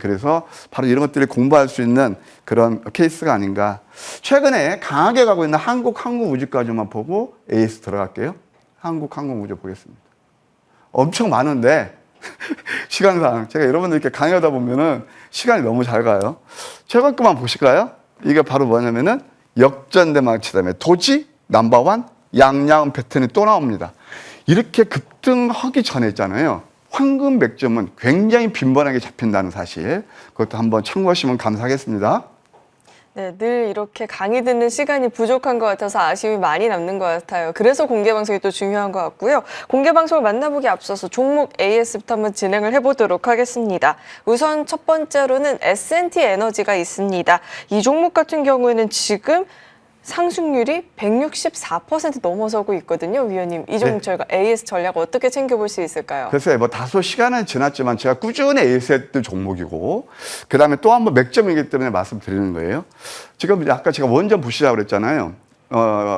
그래서 바로 이런 것들이 공부할 수 있는 그런 케이스가 아닌가. 최근에 강하게 가고 있는 한국항공우주까지만 보고 AS 들어갈게요. 한국항공우주 보겠습니다. 엄청 많은데 시간상 제가 여러분들께 강의하다 보면은 시간이 너무 잘 가요. 최근 것만 보실까요? 이게 바로 뭐냐면은 역전대 망치 다음에 도지 넘버1 양양 패턴이 또 나옵니다. 이렇게 급등하기 전에 있잖아요. 황금 백점은 굉장히 빈번하게 잡힌다는 사실. 그것도 한번 참고하시면 감사하겠습니다. 네, 늘 이렇게 강의 듣는 시간이 부족한 것 같아서 아쉬움이 많이 남는 것 같아요. 그래서 공개방송이 또 중요한 것 같고요. 공개방송을 만나보기 앞서서 종목 AS부터 한번 진행을 해보도록 하겠습니다. 우선 첫 번째로는 S&T 에너지가 있습니다. 이 종목 같은 경우에는 지금 상승률이 164% 넘어서고 있거든요, 위원님. 이 종목 저희가 AS 전략 어떻게 챙겨볼 수 있을까요? 글쎄요, 뭐 다소 시간은 지났지만 제가 꾸준히 AS 했던 종목이고, 그 다음에 또 한 번 맥점이기 때문에 말씀드리는 거예요. 지금 아까 제가 원전 보시자고 그랬잖아요.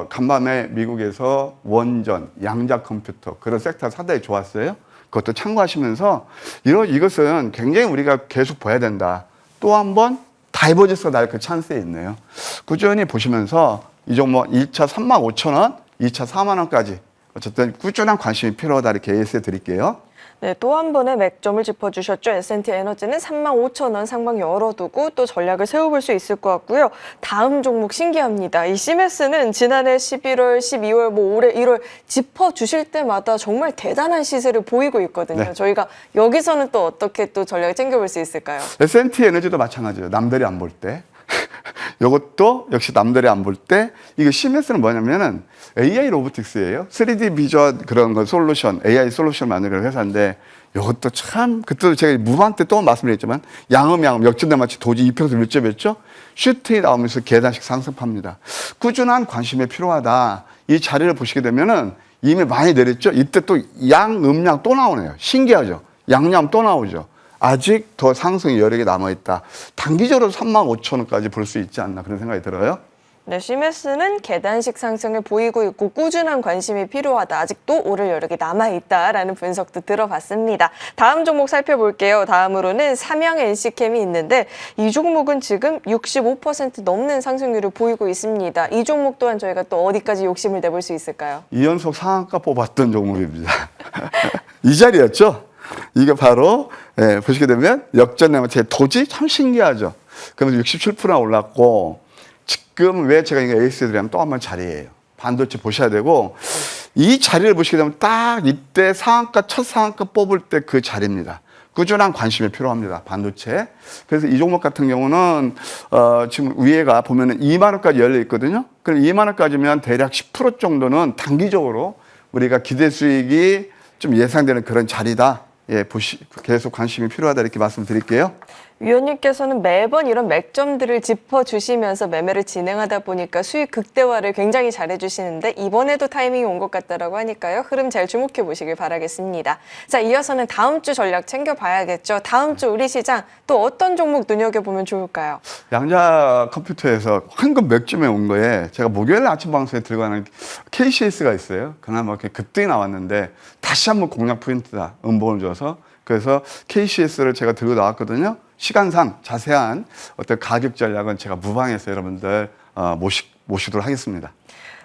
간밤에 미국에서 원전, 양자 컴퓨터 그런 섹터가 상당히 좋았어요. 그것도 참고하시면서 이것은 굉장히 우리가 계속 봐야 된다. 또 한 번 다이버전스가 날 그 찬스에 있네요. 꾸준히 보시면서 이 종목 1차 35,000원, 2차 4만 원까지 어쨌든 꾸준한 관심이 필요하다 이렇게 AS 드릴게요. 네, 또 한 번의 맥점을 짚어주셨죠. S&T 에너지는 35,000원 상방 열어두고 또 전략을 세워볼 수 있을 것 같고요. 다음 종목 신기합니다. 이 CMS는 지난해 11월, 12월, 뭐 올해 1월 짚어주실 때마다 정말 대단한 시세를 보이고 있거든요. 네. 저희가 여기서는 또 어떻게 또 전략을 챙겨볼 수 있을까요? S&T 에너지도 마찬가지예요. 남들이 안 볼 때. 이것도 역시 남들이 안 볼 때. 이게 CMS는 뭐냐면은 AI 로보틱스예요. 3D 비전 그런 거 솔루션, AI 솔루션 만드는 회사인데 이것도 참 그때도 제가 무반 때 또 말씀드렸지만 양음 역전대 마치 도지 이평선 밀집했죠. 슈팅이 나오면서 계단식 상승합니다. 꾸준한 관심이 필요하다. 이 자리를 보시게 되면은 이미 많이 내렸죠. 이때 또 양음양 또 나오네요. 신기하죠. 양양 또 나오죠. 아직 더 상승이 여력이 남아있다. 단기적으로 35,000원까지 볼 수 있지 않나 그런 생각이 들어요. 네, CMS는 계단식 상승을 보이고 있고 꾸준한 관심이 필요하다. 아직도 오를 여력이 남아있다라는 분석도 들어봤습니다. 다음 종목 살펴볼게요. 다음으로는 삼양 NC캠이 있는데 이 종목은 지금 65% 넘는 상승률을 보이고 있습니다. 이 종목 또한 저희가 또 어디까지 욕심을 내볼 수 있을까요? 2연속 상한가 뽑았던 종목입니다. 이 자리였죠. 이게 바로 보시게 되면 역전되면 제 도지 참 신기하죠. 그러면서 67% 올랐고 지금 왜 제가 이거 에이스 드리면 또 한 번 자리예요. 반도체 보셔야 되고 이 자리를 보시게 되면 딱 이때 상한가 첫 상한가 뽑을 때 그 자리입니다. 꾸준한 관심이 필요합니다. 반도체. 그래서 이 종목 같은 경우는 지금 위에가 보면은 2만 원까지 열려 있거든요. 그럼 2만 원까지면 대략 10% 정도는 단기적으로 우리가 기대 수익이 좀 예상되는 그런 자리다. 예, 계속 관심이 필요하다 이렇게 말씀드릴게요. 위원님께서는 매번 이런 맥점들을 짚어주시면서 매매를 진행하다 보니까 수익 극대화를 굉장히 잘해주시는데 이번에도 타이밍이 온 것 같다라고 하니까요. 흐름 잘 주목해 보시길 바라겠습니다. 자, 이어서는 다음 주 전략 챙겨봐야겠죠. 다음 주 우리 시장 또 어떤 종목 눈여겨보면 좋을까요? 양자 컴퓨터에서 황금 맥점에 온 거에 제가 목요일 아침 방송에 들고 가는 KCS가 있어요. 그나마 이렇게 급등이 나왔는데 다시 한번 공략 포인트다. 음봉을 줘서. 그래서 KCS를 제가 들고 나왔거든요. 시간상 자세한 어떤 가격 전략은 제가 무방해서 여러분들 모시도록 하겠습니다.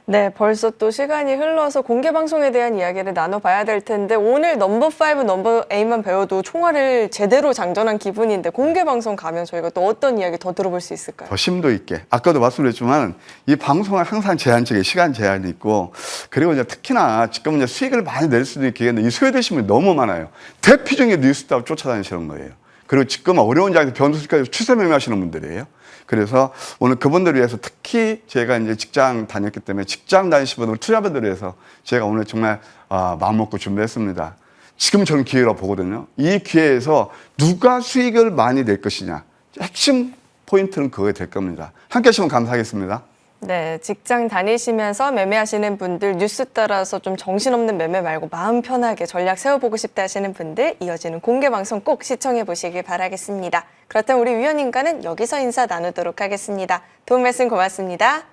네, 벌써 또 시간이 흘러서 공개 방송에 대한 이야기를 나눠봐야 될 텐데 오늘 넘버 5, 넘버 8만 배워도 총알을 제대로 장전한 기분인데 공개 방송 가면 저희가 또 어떤 이야기 더 들어볼 수 있을까요? 더 심도 있게. 아까도 말씀드렸지만 이 방송은 항상 제한적인 시간 제한이 있고 그리고 이제 특히나 지금 이제 수익을 많이 낼 수도 있겠는데 이 소외되신 분이 너무 많아요. 대표적인 뉴스타워 쫓아다니시는 거예요. 그리고 지금 어려운 장에서 변동수까지 추세 매매하시는 분들이에요. 그래서 오늘 그분들을 위해서 특히 제가 이제 직장 다녔기 때문에 직장 다니시는 분들, 투자분들을 위해서 제가 오늘 정말 마음 먹고 준비했습니다. 지금 저는 기회라고 보거든요. 이 기회에서 누가 수익을 많이 낼 것이냐. 핵심 포인트는 그거에 될 겁니다. 함께 하시면 감사하겠습니다. 네, 직장 다니시면서 매매하시는 분들 뉴스 따라서 좀 정신없는 매매 말고 마음 편하게 전략 세워보고 싶다 하시는 분들 이어지는 공개 방송 꼭 시청해 보시길 바라겠습니다. 그렇다면 우리 위원님과는 여기서 인사 나누도록 하겠습니다. 도움 말씀 고맙습니다.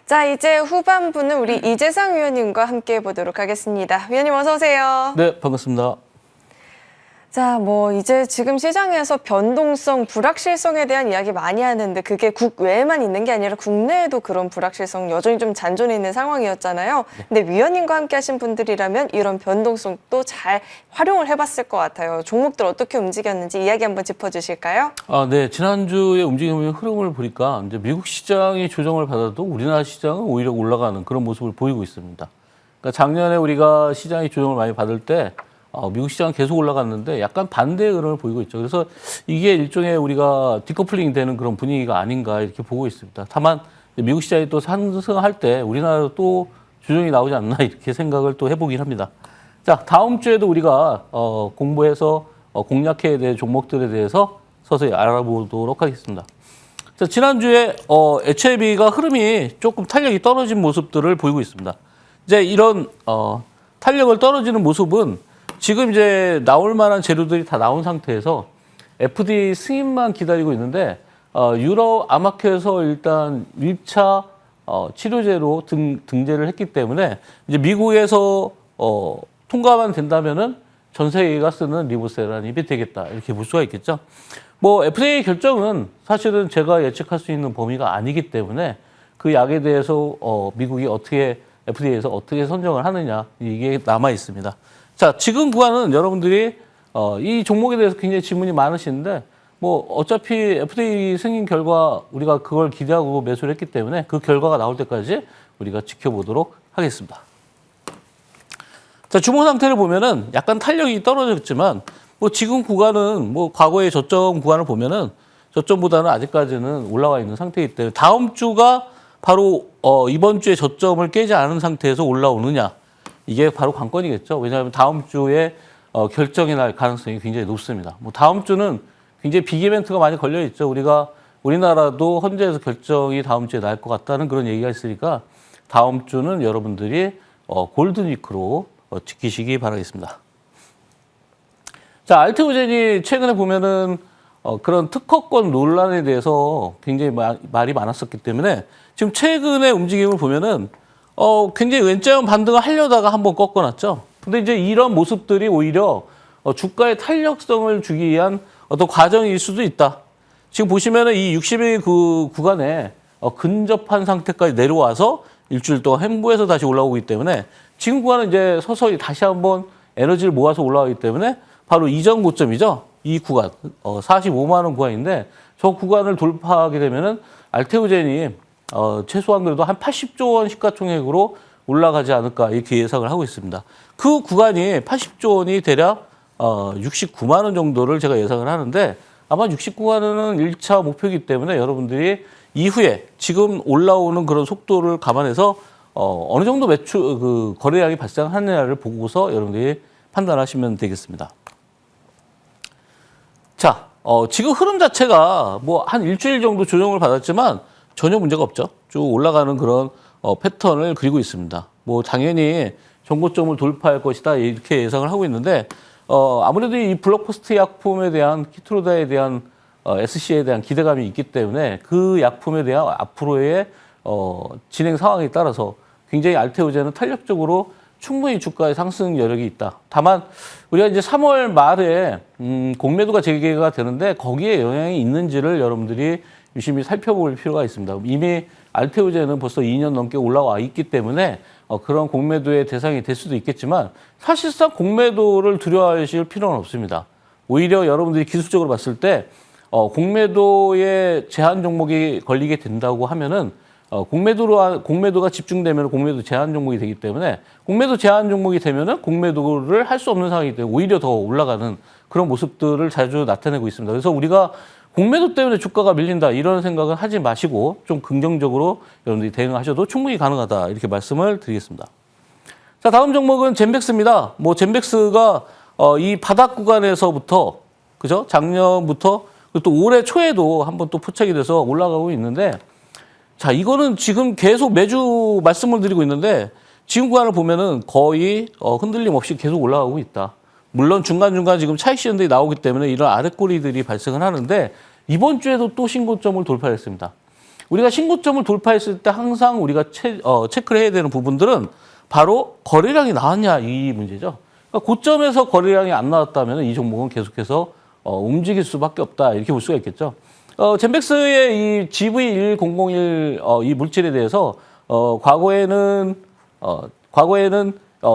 자, 이제 후반부는 우리 이재상 위원님과 함께 해보도록 하겠습니다. 위원님 어서 오세요. 네, 반갑습니다. 자, 이제 지금 시장에서 변동성, 불확실성에 대한 이야기 많이 하는데 그게 국외에만 있는 게 아니라 국내에도 그런 불확실성 여전히 좀 잔존해 있는 상황이었잖아요. 근데 위원님과 함께 하신 분들이라면 이런 변동성도 잘 활용을 해봤을 것 같아요. 종목들 어떻게 움직였는지 이야기 한번 짚어주실까요? 네, 지난주에 움직임의 흐름을 보니까 이제 미국 시장이 조정을 받아도 우리나라 시장은 오히려 올라가는 그런 모습을 보이고 있습니다. 그러니까 작년에 우리가 시장이 조정을 많이 받을 때 미국 시장은 계속 올라갔는데 약간 반대의 흐름을 보이고 있죠. 그래서 이게 일종의 우리가 디커플링 되는 그런 분위기가 아닌가 이렇게 보고 있습니다. 다만 미국 시장이 또 상승할 때 우리나라도 또 조정이 나오지 않나 이렇게 생각을 또 해보긴 합니다. 자, 다음 주에도 우리가 공부해서 공략해야 될 종목들에 대해서 서서히 알아보도록 하겠습니다. 자, 지난주에 HLB가 흐름이 조금 탄력이 떨어진 모습들을 보이고 있습니다. 이제 이런 탄력을 떨어지는 모습은 지금 이제 나올 만한 재료들이 다 나온 상태에서 FDA 승인만 기다리고 있는데 유럽 암학회에서 일단 1차 치료제로 등재를 했기 때문에 이제 미국에서 통과만 된다면은 전 세계가 쓰는 리보세라닙이 되겠다 이렇게 볼 수가 있겠죠. FDA 결정은 사실은 제가 예측할 수 있는 범위가 아니기 때문에 그 약에 대해서 미국이 FDA에서 어떻게 선정을 하느냐 이게 남아 있습니다. 자, 지금 구간은 여러분들이 이 종목에 대해서 굉장히 질문이 많으시는데 뭐 어차피 FTA 생긴 결과 우리가 그걸 기대하고 매수를 했기 때문에 그 결과가 나올 때까지 우리가 지켜보도록 하겠습니다. 자, 주봉 상태를 보면은 약간 탄력이 떨어졌지만 뭐 지금 구간은 뭐 과거의 저점 구간을 보면은 저점보다는 아직까지는 올라와 있는 상태이기 때문에 다음 주가 바로 이번 주에 저점을 깨지 않은 상태에서 올라오느냐 이게 바로 관건이겠죠. 왜냐하면 다음 주에 결정이 날 가능성이 굉장히 높습니다. 뭐 다음 주는 굉장히 빅 이벤트가 많이 걸려 있죠. 우리나라도 헌재에서 결정이 다음 주에 날 것 같다는 그런 얘기가 있으니까 다음 주는 여러분들이 골든 위크로 지키시기 바라겠습니다. 자, 알테오젠이 최근에 보면은 그런 특허권 논란에 대해서 굉장히 말이 많았었기 때문에 지금 최근의 움직임을 보면은 굉장히 왼쪽 반등을 하려다가 한번 꺾어놨죠. 근데 이제 이런 모습들이 오히려 주가의 탄력성을 주기 위한 어떤 과정일 수도 있다. 지금 보시면은 이 60일 그 구간에 근접한 상태까지 내려와서 일주일 동안 횡보해서 다시 올라오기 때문에 지금 구간은 이제 서서히 다시 한번 에너지를 모아서 올라가기 때문에 바로 이전 고점이죠. 이 구간 45만 원 구간인데 저 구간을 돌파하게 되면은 알테오젠이 최소한 그래도 한 80조 원 시가총액으로 올라가지 않을까 이렇게 예상을 하고 있습니다. 그 구간이 80조 원이 대략 69만 원 정도를 제가 예상을 하는데 아마 69만원은 1차 목표이기 때문에 여러분들이 이후에 지금 올라오는 그런 속도를 감안해서 어느 정도 거래량이 발생하느냐를 보고서 여러분들이 판단하시면 되겠습니다. 자, 지금 흐름 자체가 뭐 한 일주일 정도 조정을 받았지만 전혀 문제가 없죠. 쭉 올라가는 그런 패턴을 그리고 있습니다. 뭐 당연히 정고점을 돌파할 것이다 이렇게 예상을 하고 있는데 아무래도 이 블록버스트 약품에 대한 키트로다에 대한 SC에 대한 기대감이 있기 때문에 그 약품에 대한 앞으로의 진행 상황에 따라서 굉장히 알테오젠은 탄력적으로 충분히 주가의 상승 여력이 있다. 다만 우리가 이제 3월 말에 공매도가 재개가 되는데 거기에 영향이 있는지를 여러분들이 유심히 살펴볼 필요가 있습니다. 이미 알테오젠은 벌써 2년 넘게 올라와 있기 때문에 그런 공매도의 대상이 될 수도 있겠지만 사실상 공매도를 두려워하실 필요는 없습니다. 오히려 여러분들이 기술적으로 봤을 때 공매도에 제한 종목이 걸리게 된다고 하면은 공매도가 집중되면 공매도 제한 종목이 되기 때문에 공매도 제한 종목이 되면은 공매도를 할 수 없는 상황이기 때문에 오히려 더 올라가는 그런 모습들을 자주 나타내고 있습니다. 그래서 우리가 공매도 때문에 주가가 밀린다 이런 생각은 하지 마시고 좀 긍정적으로 여러분들이 대응하셔도 충분히 가능하다 이렇게 말씀을 드리겠습니다. 자, 다음 종목은 젠백스입니다. 뭐 젠백스가 이 바닥 구간에서부터 그죠? 작년부터 또 올해 초에도 한번 또 포착이 돼서 올라가고 있는데 자, 이거는 지금 계속 매주 말씀을 드리고 있는데 지금 구간을 보면은 거의 흔들림 없이 계속 올라가고 있다. 물론 중간중간 지금 차익 시연들이 나오기 때문에 이런 아랫꼬리들이 발생을 하는데 이번 주에도 또 신고점을 돌파했습니다. 우리가 신고점을 돌파했을 때 항상 우리가 체크를 해야 되는 부분들은 바로 거래량이 나왔냐 이 문제죠. 그러니까 고점에서 거래량이 안 나왔다면 이 종목은 계속해서 움직일 수밖에 없다 이렇게 볼 수가 있겠죠. 젠백스의 이 GV1001 이 물질에 대해서 과거에는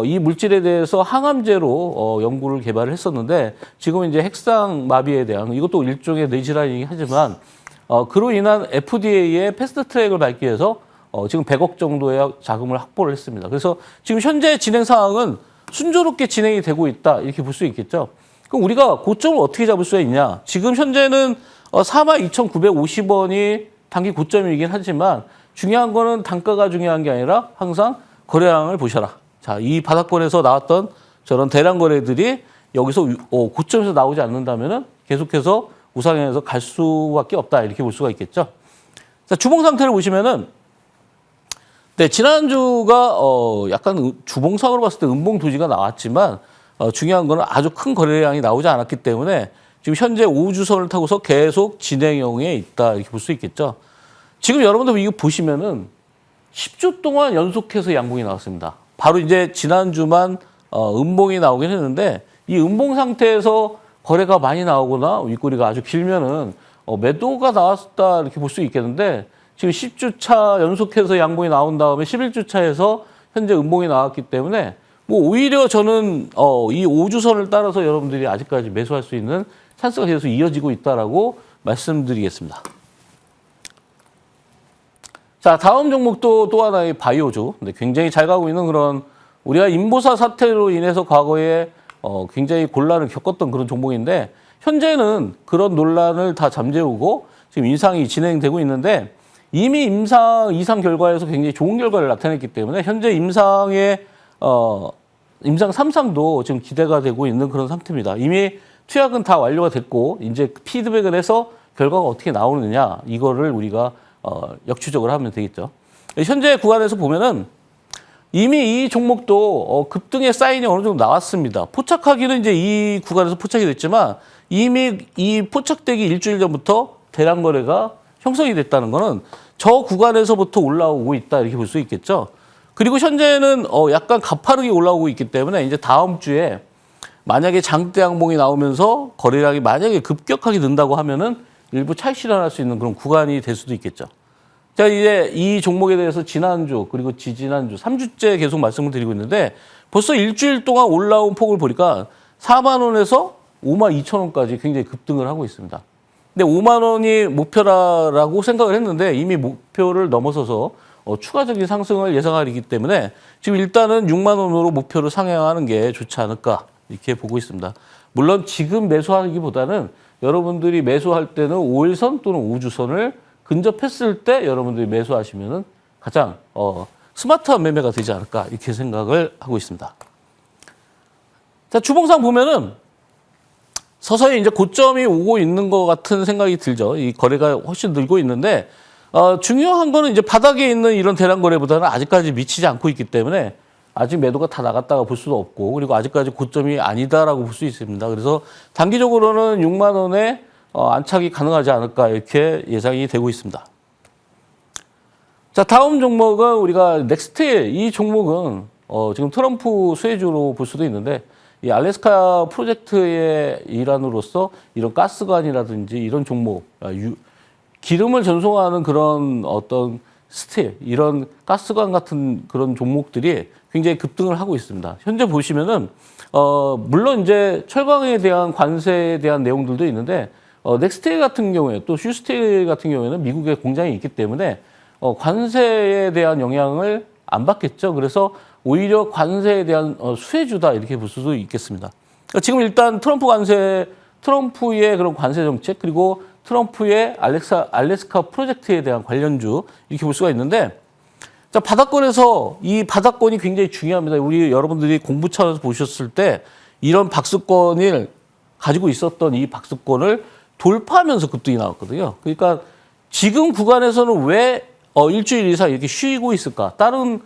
이 물질에 대해서 항암제로 연구를 개발을 했었는데 지금은 이제 핵상 마비에 대한 이것도 일종의 뇌질환이긴 하지만 그로 인한 FDA의 패스트 트랙을 밟기 위해서 지금 100억 정도의 자금을 확보를 했습니다. 그래서 지금 현재 진행 상황은 순조롭게 진행이 되고 있다 이렇게 볼 수 있겠죠. 그럼 우리가 고점을 어떻게 잡을 수가 있냐? 지금 현재는 42,950원이 단기 고점이긴 하지만 중요한 거는 단가가 중요한 게 아니라 항상 거래량을 보셔라. 자, 이 바닥권에서 나왔던 저런 대량 거래들이 여기서 고점에서 나오지 않는다면은 계속해서 우상향에서 갈 수밖에 없다 이렇게 볼 수가 있겠죠. 자, 주봉 상태를 보시면은 네, 지난주가 약간 주봉상으로 봤을 때 음봉 도지가 나왔지만 중요한 거는 아주 큰 거래량이 나오지 않았기 때문에 지금 현재 우주선을 타고서 계속 진행형에 있다 이렇게 볼 수 있겠죠. 지금 여러분들 이거 보시면은 10주 동안 연속해서 양봉이 나왔습니다. 바로 이제 지난주만 음봉이 나오긴 했는데 이 음봉 상태에서 거래가 많이 나오거나 윗꼬리가 아주 길면은 매도가 나왔다 이렇게 볼 수 있겠는데 지금 10주 차 연속해서 양봉이 나온 다음에 11주 차에서 현재 음봉이 나왔기 때문에 뭐 오히려 저는 이 5주선을 따라서 여러분들이 아직까지 매수할 수 있는 찬스가 계속 이어지고 있다라고 말씀드리겠습니다. 자, 다음 종목도 또 하나의 바이오죠. 근데 굉장히 잘 가고 있는 그런 우리가 인보사 사태로 인해서 과거에 굉장히 곤란을 겪었던 그런 종목인데 현재는 그런 논란을 다 잠재우고 지금 임상이 진행되고 있는데 이미 임상 결과에서 굉장히 좋은 결과를 나타냈기 때문에 현재 임상의 임상 3상도 지금 기대가 되고 있는 그런 상태입니다. 이미 투약은 다 완료가 됐고 이제 피드백을 해서 결과가 어떻게 나오느냐 이거를 우리가 역추적을 하면 되겠죠. 현재 구간에서 보면은 이미 이 종목도 급등의 사인이 어느 정도 나왔습니다. 포착하기는 이제 이 구간에서 포착이 됐지만 이미 이 포착되기 일주일 전부터 대량 거래가 형성이 됐다는 거는 저 구간에서부터 올라오고 있다 이렇게 볼 수 있겠죠. 그리고 현재는 약간 가파르게 올라오고 있기 때문에 이제 다음 주에 만약에 장대 양봉이 나오면서 거래량이 만약에 급격하게 는다고 하면은 일부 차익 실현할 수 있는 그런 구간이 될 수도 있겠죠. 자, 이제 이 종목에 대해서 지난주 그리고 지지난주 3주째 계속 말씀을 드리고 있는데 벌써 일주일 동안 올라온 폭을 보니까 4만 원에서 5만 2천 원까지 굉장히 급등을 하고 있습니다. 근데 5만 원이 목표라고 생각을 했는데 이미 목표를 넘어서서 추가적인 상승을 예상하기 때문에 지금 일단은 6만 원으로 목표를 상향하는 게 좋지 않을까 이렇게 보고 있습니다. 물론 지금 매수하기보다는 여러분들이 매수할 때는 5일선 또는 5주선을 근접했을 때 여러분들이 매수하시면은 가장 스마트한 매매가 되지 않을까 이렇게 생각을 하고 있습니다. 자, 주봉상 보면은 서서히 이제 고점이 오고 있는 것 같은 생각이 들죠. 이 거래가 훨씬 늘고 있는데 중요한 거는 이제 바닥에 있는 이런 대량 거래보다는 아직까지 미치지 않고 있기 때문에 아직 매도가 다 나갔다가 볼 수도 없고 그리고 아직까지 고점이 아니다라고 볼 수 있습니다. 그래서 단기적으로는 6만 원에 안착이 가능하지 않을까 이렇게 예상이 되고 있습니다. 자, 다음 종목은 우리가 넥스트일. 이 종목은 지금 트럼프 수혜주로 볼 수도 있는데 이 알래스카 프로젝트의 일환으로서 이런 가스관이라든지 이런 종목, 기름을 전송하는 그런 어떤 스틸, 이런 가스관 같은 그런 종목들이 굉장히 급등을 하고 있습니다. 현재 보시면은, 물론 이제 철강에 대한 관세에 대한 내용들도 있는데, 넥스틸 같은 경우에 또 슈스틸 같은 경우에는 미국에 공장이 있기 때문에 관세에 대한 영향을 안 받겠죠. 그래서 오히려 관세에 대한 수혜주다 이렇게 볼 수도 있겠습니다. 그러니까 지금 일단 트럼프의 그런 관세 정책 그리고 트럼프의 알래스카 프로젝트에 대한 관련주 이렇게 볼 수가 있는데 자, 바닥권에서 이 바닥권이 굉장히 중요합니다. 우리 여러분들이 공부 차원에서 보셨을 때 이런 박스권을 가지고 있었던 이 박스권을 돌파하면서 급등이 나왔거든요. 그러니까 지금 구간에서는 왜 일주일 이상 이렇게 쉬고 있을까? 다른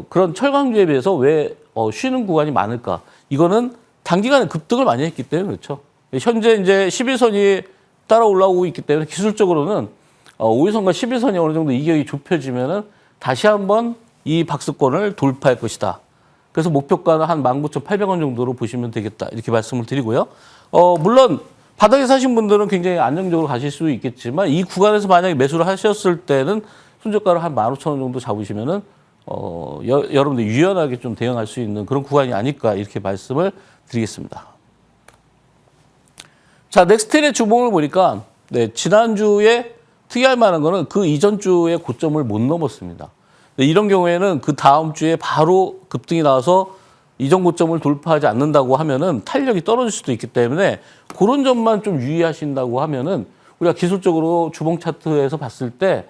그런 철강주에 비해서 왜 쉬는 구간이 많을까? 이거는 단기간에 급등을 많이 했기 때문에 그렇죠. 현재 이제 11선이 따라 올라오고 있기 때문에 기술적으로는 5일선과 11선이 어느 정도 이격이 좁혀지면은 다시 한번 이 박스권을 돌파할 것이다. 그래서 목표가는 한 19,800원 정도로 보시면 되겠다. 이렇게 말씀을 드리고요. 물론 바닥에 사신 분들은 굉장히 안정적으로 가실 수 있겠지만 이 구간에서 만약에 매수를 하셨을 때는 손절가를 한 15,000원 정도 잡으시면은 여러분들 유연하게 좀 대응할 수 있는 그런 구간이 아닐까 이렇게 말씀을 드리겠습니다. 자, 넥스틸의 주봉을 보니까 네, 지난주에 특이할 만한 거는 그 이전 주에 고점을 못 넘었습니다. 네, 이런 경우에는 그 다음 주에 바로 급등이 나와서 이전 고점을 돌파하지 않는다고 하면은 탄력이 떨어질 수도 있기 때문에 그런 점만 좀 유의하신다고 하면은 우리가 기술적으로 주봉 차트에서 봤을 때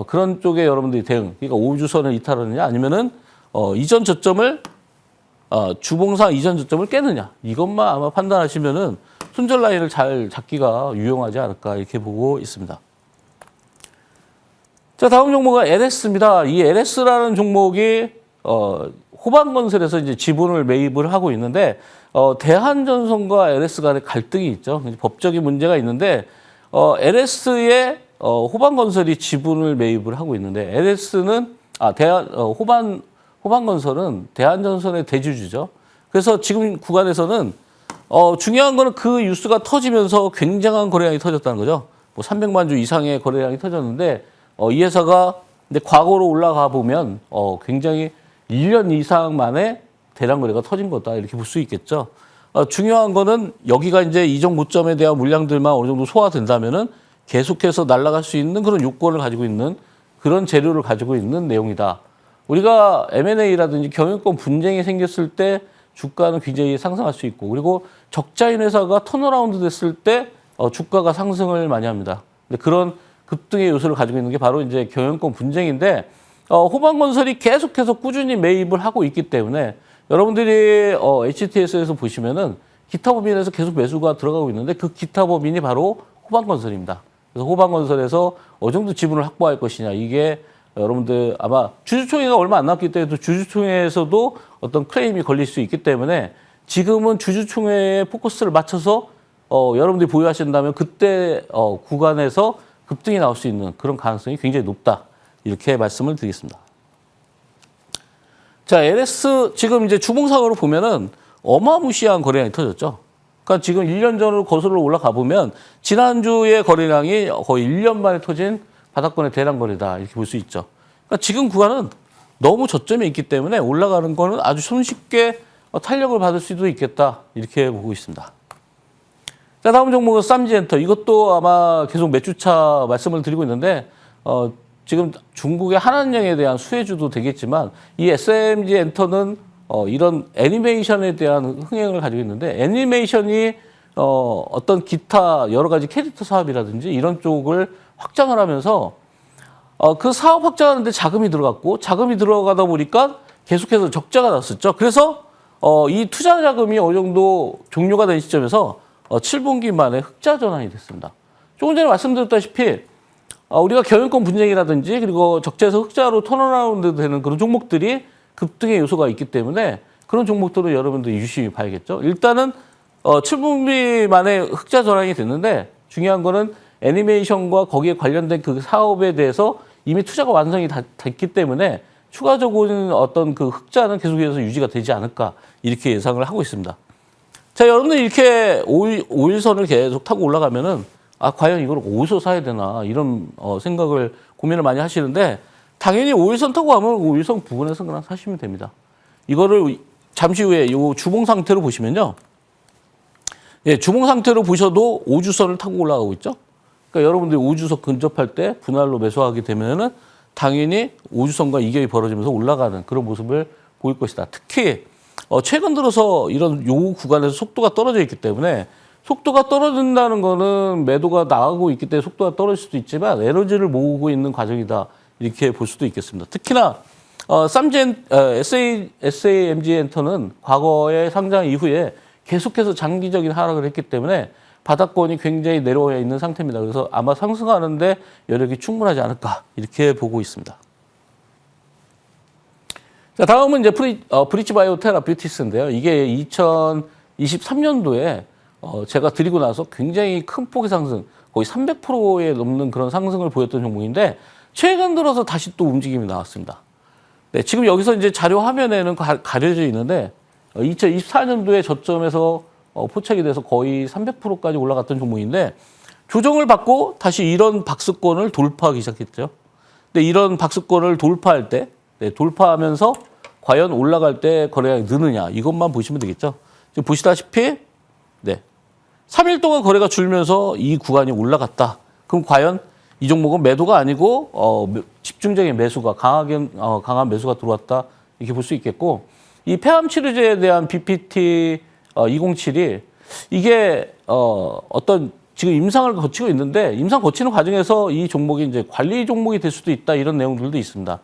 그런 쪽에 여러분들이 대응, 그러니까 5주선을 이탈하느냐 아니면은 이전 저점을 주봉상 이전 저점을 깨느냐 이것만 아마 판단하시면은 손절 라인을 잘 잡기가 유용하지 않을까 이렇게 보고 있습니다. 자, 다음 종목은 LS입니다. 이 LS라는 종목이 호반건설에서 이제 지분을 매입을 하고 있는데 대한전선과 LS 간의 갈등이 있죠. 법적인 문제가 있는데 LS의 호반건설이 지분을 매입을 하고 있는데 LS는 호반건설은 대한전선의 대주주죠. 그래서 지금 구간에서는 중요한 거는 그 뉴스가 터지면서 굉장한 거래량이 터졌다는 거죠. 뭐 300만 주 이상의 거래량이 터졌는데 이 회사가 근데 과거로 올라가 보면 굉장히 1년 이상 만에 대량 거래가 터진 거다 이렇게 볼 수 있겠죠. 중요한 거는 여기가 이제 이전 고점에 대한 물량들만 어느 정도 소화된다면은 계속해서 날아갈 수 있는 그런 요건을 가지고 있는 그런 재료를 가지고 있는 내용이다. 우리가 M&A라든지 경영권 분쟁이 생겼을 때 주가는 굉장히 상승할 수 있고 그리고 적자인 회사가 턴어라운드 됐을 때 주가가 상승을 많이 합니다. 근데 그런 급등의 요소를 가지고 있는 게 바로 이제 경영권 분쟁인데 호방건설이 계속해서 꾸준히 매입을 하고 있기 때문에 여러분들이 HTS에서 보시면은 기타 법인에서 계속 매수가 들어가고 있는데 그 기타 법인이 바로 호방건설입니다. 그래서 호방건설에서 어느 정도 지분을 확보할 것이냐 이게 여러분들 아마 주주총회가 얼마 안 남기 때문에 주주총회에서도 어떤 클레임이 걸릴 수 있기 때문에 지금은 주주총회에 포커스를 맞춰서 여러분들이 보유하신다면 그때 구간에서 급등이 나올 수 있는 그런 가능성이 굉장히 높다. 이렇게 말씀을 드리겠습니다. 자, LS 지금 이제 주봉상으로 보면은 어마무시한 거래량이 터졌죠. 그러니까 지금 1년 전으로 거슬러 올라가 보면 지난주의 거래량이 거의 1년 만에 터진 바닥권의 대량 거래다. 이렇게 볼 수 있죠. 그러니까 지금 구간은 너무 저점에 있기 때문에 올라가는 거는 아주 손쉽게 탄력을 받을 수도 있겠다. 이렇게 보고 있습니다. 자, 다음 종목은 쌈지엔터. 이것도 아마 계속 몇 주차 말씀을 드리고 있는데 지금 중국의 한한령에 대한 수혜주도 되겠지만 이 SMG엔터는 이런 애니메이션에 대한 흥행을 가지고 있는데 애니메이션이 어떤 기타 여러 가지 캐릭터 사업이라든지 이런 쪽을 확장을 하면서 그 사업 확장하는데 자금이 들어갔고 자금이 들어가다 보니까 계속해서 적자가 났었죠. 그래서 이 투자 자금이 어느 정도 종료가 된 시점에서 7분기 만에 흑자 전환이 됐습니다. 조금 전에 말씀드렸다시피 우리가 경영권 분쟁이라든지 그리고 적자에서 흑자로 턴어라운드 되는 그런 종목들이 급등의 요소가 있기 때문에 그런 종목들은 여러분들 유심히 봐야겠죠. 일단은 7분기 만에 흑자 전환이 됐는데 중요한 거는 애니메이션과 거기에 관련된 그 사업에 대해서 이미 투자가 완성이 됐기 때문에 추가적인 어떤 그 흑자는 계속해서 유지가 되지 않을까 이렇게 예상을 하고 있습니다. 자, 여러분들 이렇게 5일선을 계속 타고 올라가면은 과연 이걸 어디서 사야 되나 이런 생각을 고민을 많이 하시는데 당연히 5일선 타고 가면 5일선 부근에서 그냥 사시면 됩니다. 이거를 잠시 후에 이 주봉 상태로 보시면요. 예, 주봉 상태로 보셔도 5주선을 타고 올라가고 있죠. 그러니까 여러분들이 5주선 근접할 때 분할로 매수하게 되면은 당연히 5주선과 이격이 벌어지면서 올라가는 그런 모습을 보일 것이다. 특히 최근 들어서 이런 요 구간에서 속도가 떨어져 있기 때문에 속도가 떨어진다는 거는 매도가 나가고 있기 때문에 속도가 떨어질 수도 있지만 에너지를 모으고 있는 과정이다. 이렇게 볼 수도 있겠습니다. 특히나 SAMG엔터는 과거의 상장 이후에 계속해서 장기적인 하락을 했기 때문에 바닥권이 굉장히 내려와 있는 상태입니다. 그래서 아마 상승하는데 여력이 충분하지 않을까 이렇게 보고 있습니다. 자, 다음은 이제 브릿지바이오 테라뷰티스인데요. 이게 2023년도에 제가 드리고 나서 굉장히 큰 폭의 상승, 거의 300%에 넘는 그런 상승을 보였던 종목인데 최근 들어서 다시 또 움직임이 나왔습니다. 네, 지금 여기서 이제 자료 화면에는 가려져 있는데 2024년도에 저점에서 포착이 돼서 거의 300%까지 올라갔던 종목인데 조정을 받고 다시 이런 박스권을 돌파하기 시작했죠. 근데 이런 박스권을 돌파할 때, 돌파하면서 과연 올라갈 때 거래량이 느느냐 이것만 보시면 되겠죠. 지금 보시다시피 3일 동안 거래가 줄면서 이 구간이 올라갔다. 그럼 과연 이 종목은 매도가 아니고 집중적인 매수가 강한 매수가 들어왔다 이렇게 볼 수 있겠고 이 폐암 치료제에 대한 BPT 207이 이게 어떤 지금 임상을 거치고 있는데 임상 거치는 과정에서 이 종목이 이제 관리 종목이 될 수도 있다 이런 내용들도 있습니다.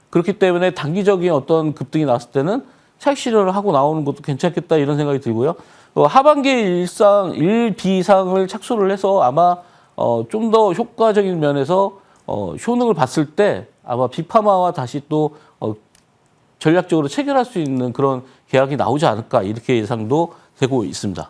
그렇기 때문에 단기적인 어떤 급등이 났을 때는 차익 실현을 하고 나오는 것도 괜찮겠다 이런 생각이 들고요. 하반기에 1B상을 착수를 해서 아마 좀 더 효과적인 면에서 효능을 봤을 때 아마 비파마와 다시 또 전략적으로 체결할 수 있는 그런 계약이 나오지 않을까 이렇게 예상도 되고 있습니다.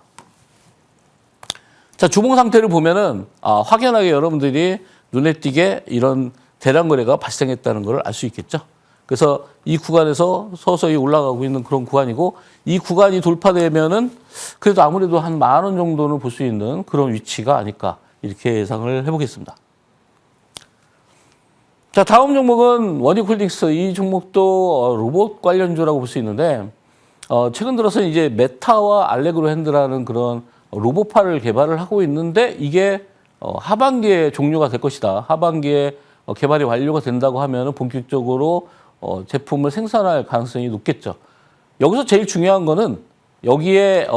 자, 주봉 상태를 보면은 확연하게 여러분들이 눈에 띄게 이런 대량 거래가 발생했다는 걸 알 수 있겠죠. 그래서 이 구간에서 서서히 올라가고 있는 그런 구간이고 이 구간이 돌파되면은 그래도 아무래도 한 10,000원 정도는 볼 수 있는 그런 위치가 아닐까 이렇게 예상을 해보겠습니다. 자, 다음 종목은 원익홀딩스. 이 종목도 로봇 관련주라고 볼 수 있는데 최근 들어서 이제 메타와 알레그로 핸드라는 그런 로봇파를 개발을 하고 있는데 이게 하반기에 종료가 될 것이다. 하반기에 개발이 완료가 된다고 하면 본격적으로 제품을 생산할 가능성이 높겠죠. 여기서 제일 중요한 거는 여기에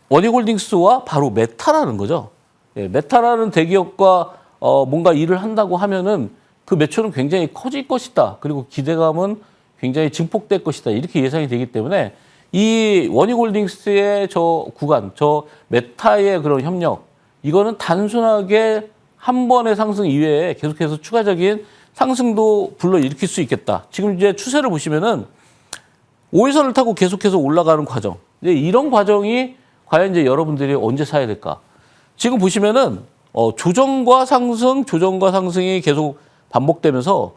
원익홀딩스와 바로 메타라는 거죠. 예, 메타라는 대기업과 뭔가 일을 한다고 하면은 그 매출은 굉장히 커질 것이다. 그리고 기대감은 굉장히 증폭될 것이다. 이렇게 예상이 되기 때문에 이 원익홀딩스의 저 구간, 저 메타의 그런 협력, 이거는 단순하게 한 번의 상승 이외에 계속해서 추가적인 상승도 불러일으킬 수 있겠다. 지금 이제 추세를 보시면은 5일선을 타고 계속해서 올라가는 과정. 이제 이런 과정이 과연 이제 여러분들이 언제 사야 될까? 지금 보시면은 조정과 상승이 계속 반복되면서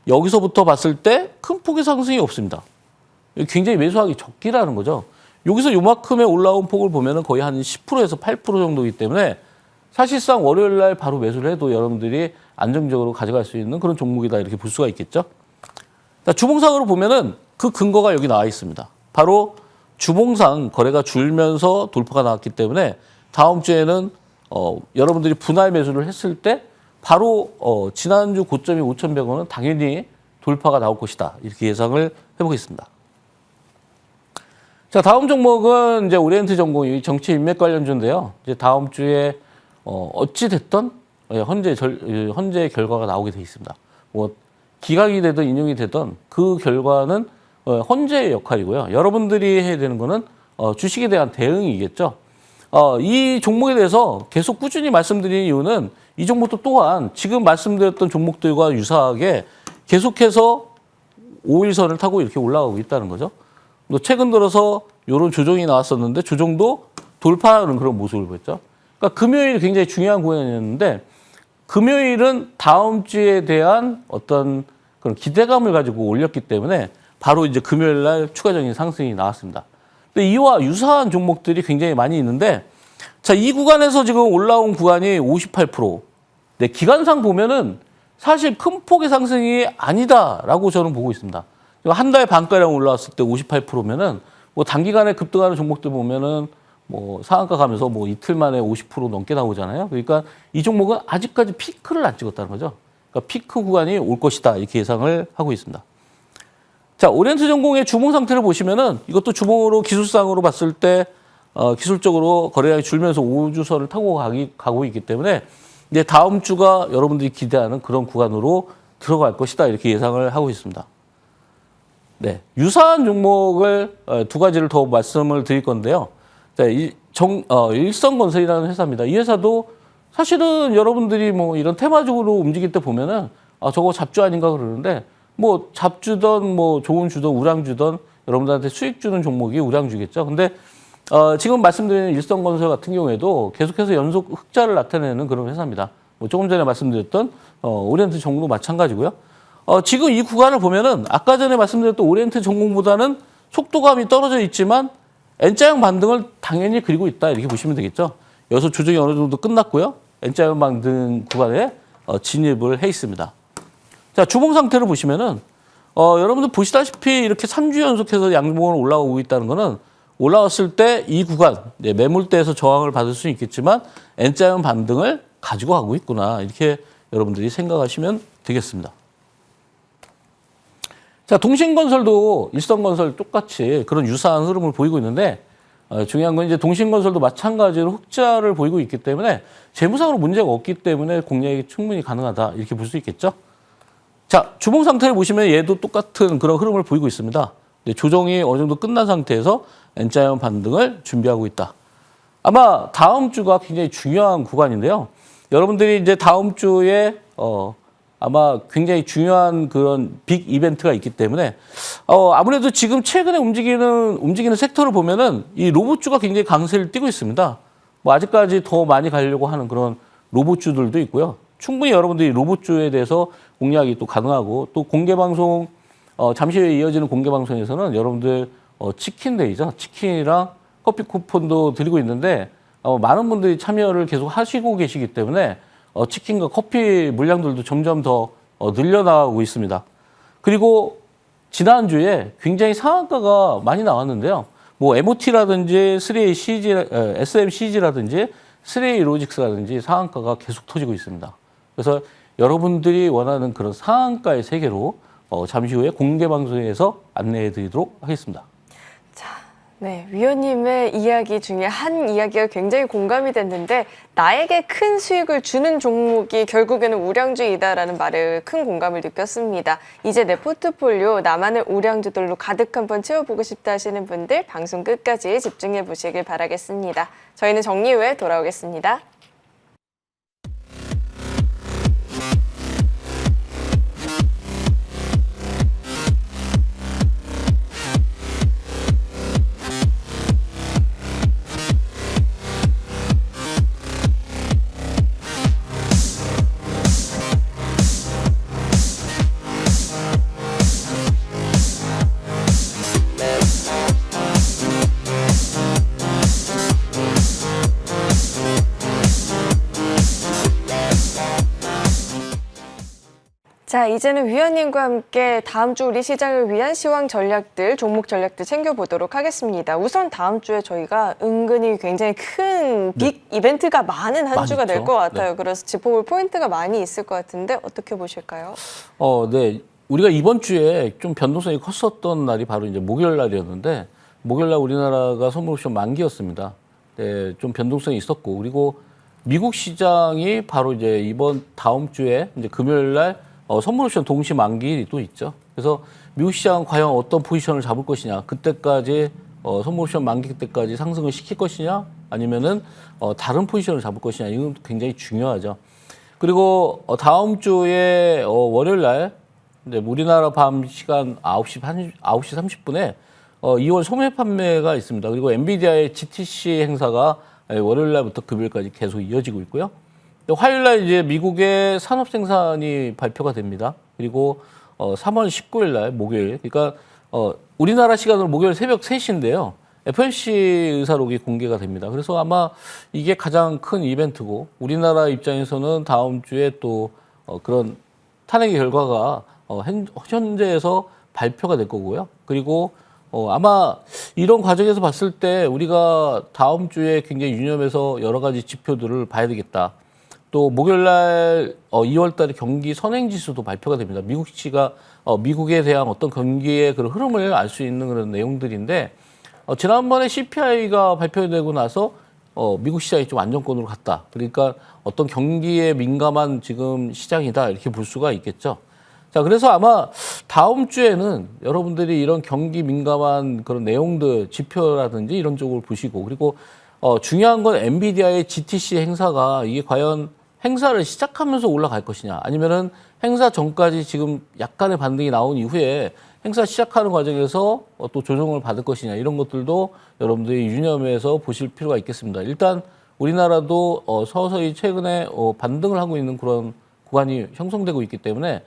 여기서부터 봤을 때 큰 폭의 상승이 없습니다. 굉장히 매수하기 적기라는 거죠. 여기서 요만큼의 올라온 폭을 보면은 거의 한 10%에서 8% 정도이기 때문에 사실상 월요일 날 바로 매수를 해도 여러분들이 안정적으로 가져갈 수 있는 그런 종목이다 이렇게 볼 수가 있겠죠. 주봉상으로 보면은 그 근거가 여기 나와 있습니다. 바로 주봉상 거래가 줄면서 돌파가 나왔기 때문에 다음 주에는 여러분들이 분할 매수를 했을 때 바로 지난주 고점이 5,100원은 당연히 돌파가 나올 것이다. 이렇게 예상을 해보겠습니다. 자, 다음 종목은 이제 오리엔트 전공이 정치 인맥 관련주인데요. 이제 다음 주에 어찌 됐던 현재 결과가 나오게 돼 있습니다. 뭐 기각이 되든 인용이 되든 그 결과는 헌재의 역할이고요. 여러분들이 해야 되는 거는 주식에 대한 대응이겠죠. 이 종목에 대해서 계속 꾸준히 말씀드리는 이유는 이 종목도 또한 지금 말씀드렸던 종목들과 유사하게 계속해서 5일선을 타고 이렇게 올라가고 있다는 거죠. 또 최근 들어서 이런 조정이 나왔었는데 조정도 돌파하는 그런 모습을 보였죠. 그러니까 금요일이 굉장히 중요한 구간이었는데 금요일은 다음 주에 대한 어떤 그런 기대감을 가지고 올렸기 때문에 바로 이제 금요일 날 추가적인 상승이 나왔습니다. 근데 이와 유사한 종목들이 굉장히 많이 있는데 자, 이 구간에서 지금 올라온 구간이 58%. 네, 기간상 보면은 사실 큰 폭의 상승이 아니다라고 저는 보고 있습니다. 한 달 반가량 올라왔을 때 58%면은 뭐 단기간에 급등하는 종목들 보면은 뭐 상한가 가면서 뭐 이틀 만에 50% 넘게 나오잖아요. 그러니까 이 종목은 아직까지 피크를 안 찍었다는 거죠. 그러니까 피크 구간이 올 것이다 이렇게 예상을 하고 있습니다. 자, 오리엔트 전공의 주봉 상태를 보시면은 이것도 주봉으로 기술상으로 봤을 때 기술적으로 거래량이 줄면서 5주선을 타고 가고 있기 때문에 이제 다음 주가 여러분들이 기대하는 그런 구간으로 들어갈 것이다 이렇게 예상을 하고 있습니다. 네, 유사한 종목을 두 가지를 더 말씀을 드릴 건데요. 자, 일성건설이라는 회사입니다. 이 회사도 사실은 여러분들이 뭐 이런 테마적으로 움직일 때 보면은 저거 잡주 아닌가 그러는데 뭐 잡주든 뭐 좋은 주든 우량주든 여러분들한테 수익 주는 종목이 우량주겠죠. 근데 지금 말씀드리는 일성건설 같은 경우에도 계속해서 연속 흑자를 나타내는 그런 회사입니다. 뭐 조금 전에 말씀드렸던 오리엔트 전공도 마찬가지고요. 지금 이 구간을 보면은 아까 전에 말씀드렸던 오리엔트 전공보다는 속도감이 떨어져 있지만 N자형 반등을 당연히 그리고 있다 이렇게 보시면 되겠죠. 여기서 조정이 어느 정도 끝났고요. N자형 반등 구간에 진입을 해 있습니다. 자, 주봉 상태를 보시면은 여러분들 보시다시피 이렇게 3주 연속해서 양봉으로 올라오고 있다는 거는 올라왔을 때 이 구간 매물대에서 저항을 받을 수는 있겠지만 N자형 반등을 가지고 가고 있구나 이렇게 여러분들이 생각하시면 되겠습니다. 자, 동신건설도 일성건설 똑같이 그런 유사한 흐름을 보이고 있는데 중요한 건 이제 동신건설도 마찬가지로 흑자를 보이고 있기 때문에 재무상으로 문제가 없기 때문에 공략이 충분히 가능하다 이렇게 볼 수 있겠죠. 자, 주봉 상태를 보시면 얘도 똑같은 그런 흐름을 보이고 있습니다. 조정이 어느 정도 끝난 상태에서 N자형 반등을 준비하고 있다. 아마 다음 주가 굉장히 중요한 구간인데요. 여러분들이 이제 다음 주에 아마 굉장히 중요한 그런 빅 이벤트가 있기 때문에 아무래도 지금 최근에 움직이는 섹터를 보면은 이 로봇주가 굉장히 강세를 띠고 있습니다. 뭐 아직까지 더 많이 가려고 하는 그런 로봇주들도 있고요. 충분히 여러분들이 로봇주에 대해서 공략이 또 가능하고 또 공개방송 잠시 후에 이어지는 공개방송에서는 여러분들 치킨데이죠. 치킨이랑 커피 쿠폰도 드리고 있는데 많은 분들이 참여를 계속 하시고 계시기 때문에 치킨과 커피 물량들도 점점 더 늘려나가고 있습니다. 그리고 지난주에 굉장히 상한가가 많이 나왔는데요. 뭐 MOT라든지 3A CG, SMCG라든지 3A 로직스라든지 상한가가 계속 터지고 있습니다. 그래서 여러분들이 원하는 그런 상한가의 세계로 잠시 후에 공개 방송에서 안내해 드리도록 하겠습니다. 네, 위원님의 이야기 중에 한 이야기가 굉장히 공감이 됐는데 나에게 큰 수익을 주는 종목이 결국에는 우량주이다라는 말에 큰 공감을 느꼈습니다. 이제 내 포트폴리오 나만의 우량주들로 가득 한번 채워보고 싶다 하시는 분들 방송 끝까지 집중해 보시길 바라겠습니다. 저희는 정리 후에 돌아오겠습니다. 자, 이제는 위원님과 함께 다음 주 우리 시장을 위한 시황 전략들, 종목 전략들 챙겨보도록 하겠습니다. 우선 다음 주에 저희가 은근히 굉장히 큰 빅 이벤트가 많은 한 주가 될 것 같아요. 네. 그래서 짚어볼 포인트가 많이 있을 것 같은데 어떻게 보실까요? 네. 우리가 이번 주에 좀 변동성이 컸었던 날이 바로 이제 목요일 날이었는데, 목요일 날 우리나라가 선물 옵션 만기였습니다. 네, 좀 변동성이 있었고, 그리고 미국 시장이 바로 이제 이번 다음 주에 이제 금요일 날 선물 옵션 동시 만기일이 또 있죠. 그래서 미국 시장은 과연 어떤 포지션을 잡을 것이냐, 그때까지 선물 옵션 만기 때까지 상승을 시킬 것이냐, 아니면은 다른 포지션을 잡을 것이냐, 이건 굉장히 중요하죠. 그리고 다음 주에 월요일 날 이제 우리나라 밤 시간 9시 30분에 2월 소매 판매가 있습니다. 그리고 엔비디아의 GTC 행사가 월요일 날부터 금요일까지 계속 이어지고 있고요. 화요일 날 이제 미국의 산업 생산이 발표가 됩니다. 그리고 3월 19일 날 목요일, 그러니까 우리나라 시간으로 목요일 새벽 3시인데요. FOMC 의사록이 공개가 됩니다. 그래서 아마 이게 가장 큰 이벤트고, 우리나라 입장에서는 다음 주에 또 그런 탄핵의 결과가 현재에서 발표가 될 거고요. 그리고 아마 이런 과정에서 봤을 때 우리가 다음 주에 굉장히 유념해서 여러 가지 지표들을 봐야 되겠다. 또 목요일 날 2월 달에 경기 선행 지수도 발표가 됩니다. 미국시가 미국에 대한 어떤 경기의 그런 흐름을 알 수 있는 그런 내용들인데, 지난번에 CPI가 발표되고 나서 미국 시장이 좀 안정권으로 갔다. 그러니까 어떤 경기에 민감한 지금 시장이다, 이렇게 볼 수가 있겠죠. 자, 그래서 아마 다음 주에는 여러분들이 이런 경기 민감한 그런 내용들, 지표라든지 이런 쪽을 보시고, 그리고 중요한 건 엔비디아의 GTC 행사가 이게 과연 행사를 시작하면서 올라갈 것이냐, 아니면은 행사 전까지 지금 약간의 반등이 나온 이후에 행사 시작하는 과정에서 또 조정을 받을 것이냐, 이런 것들도 여러분들이 유념해서 보실 필요가 있겠습니다. 일단 우리나라도 서서히 최근에 반등을 하고 있는 그런 구간이 형성되고 있기 때문에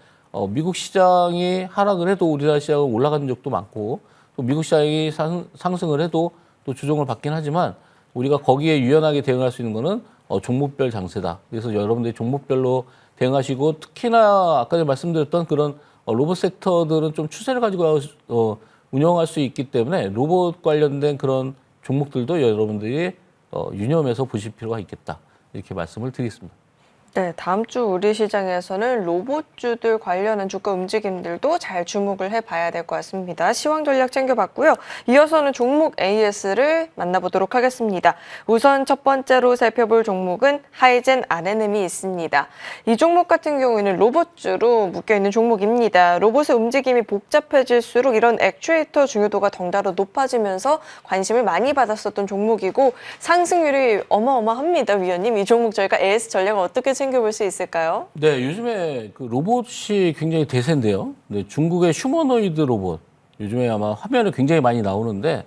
미국 시장이 하락을 해도 우리나라 시장은 올라가는 적도 많고, 또 미국 시장이 상승을 해도 또 조정을 받긴 하지만, 우리가 거기에 유연하게 대응할 수 있는 거는 종목별 장세다. 그래서 여러분들이 종목별로 대응하시고, 특히나 아까 전에 말씀드렸던 그런 로봇 섹터들은 좀 추세를 가지고 운영할 수 있기 때문에 로봇 관련된 그런 종목들도 여러분들이 유념해서 보실 필요가 있겠다, 이렇게 말씀을 드리겠습니다. 네, 다음 주 우리 시장에서는 로봇주들 관련한 주가 움직임들도 잘 주목을 해봐야 될 것 같습니다. 시황 전략 챙겨봤고요. 이어서는 종목 AS를 만나보도록 하겠습니다. 우선 첫 번째로 살펴볼 종목은 하이젠 RNM이 있습니다. 이 종목 같은 경우에는 로봇주로 묶여있는 종목입니다. 로봇의 움직임이 복잡해질수록 이런 액추에이터 중요도가 덩달아 높아지면서 관심을 많이 받았었던 종목이고, 상승률이 어마어마합니다. 위원님, 이 종목 저희가 AS 전략을 어떻게 챙겨볼 수 있을까요? 네, 요즘에 그 로봇이 굉장히 대세인데요. 네, 중국의 휴머노이드 로봇, 요즘에 아마 화면에 굉장히 많이 나오는데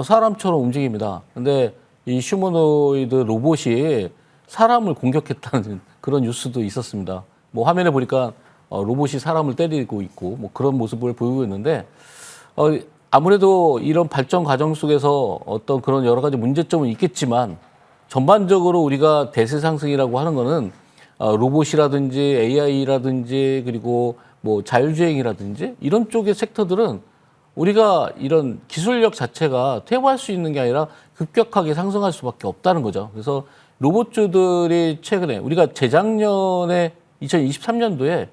사람처럼 움직입니다. 근데 이 휴머노이드 로봇이 사람을 공격했다는 그런 뉴스도 있었습니다. 뭐 화면에 보니까 로봇이 사람을 때리고 있고 뭐 그런 모습을 보이고 있는데, 아무래도 이런 발전 과정 속에서 어떤 그런 여러 가지 문제점은 있겠지만, 전반적으로 우리가 대세 상승이라고 하는 거는 로봇이라든지 AI라든지 그리고 뭐 자율주행이라든지 이런 쪽의 섹터들은 우리가 이런 기술력 자체가 퇴보할 수 있는 게 아니라 급격하게 상승할 수밖에 없다는 거죠. 그래서 로봇주들이 최근에 우리가 재작년에 2023년도에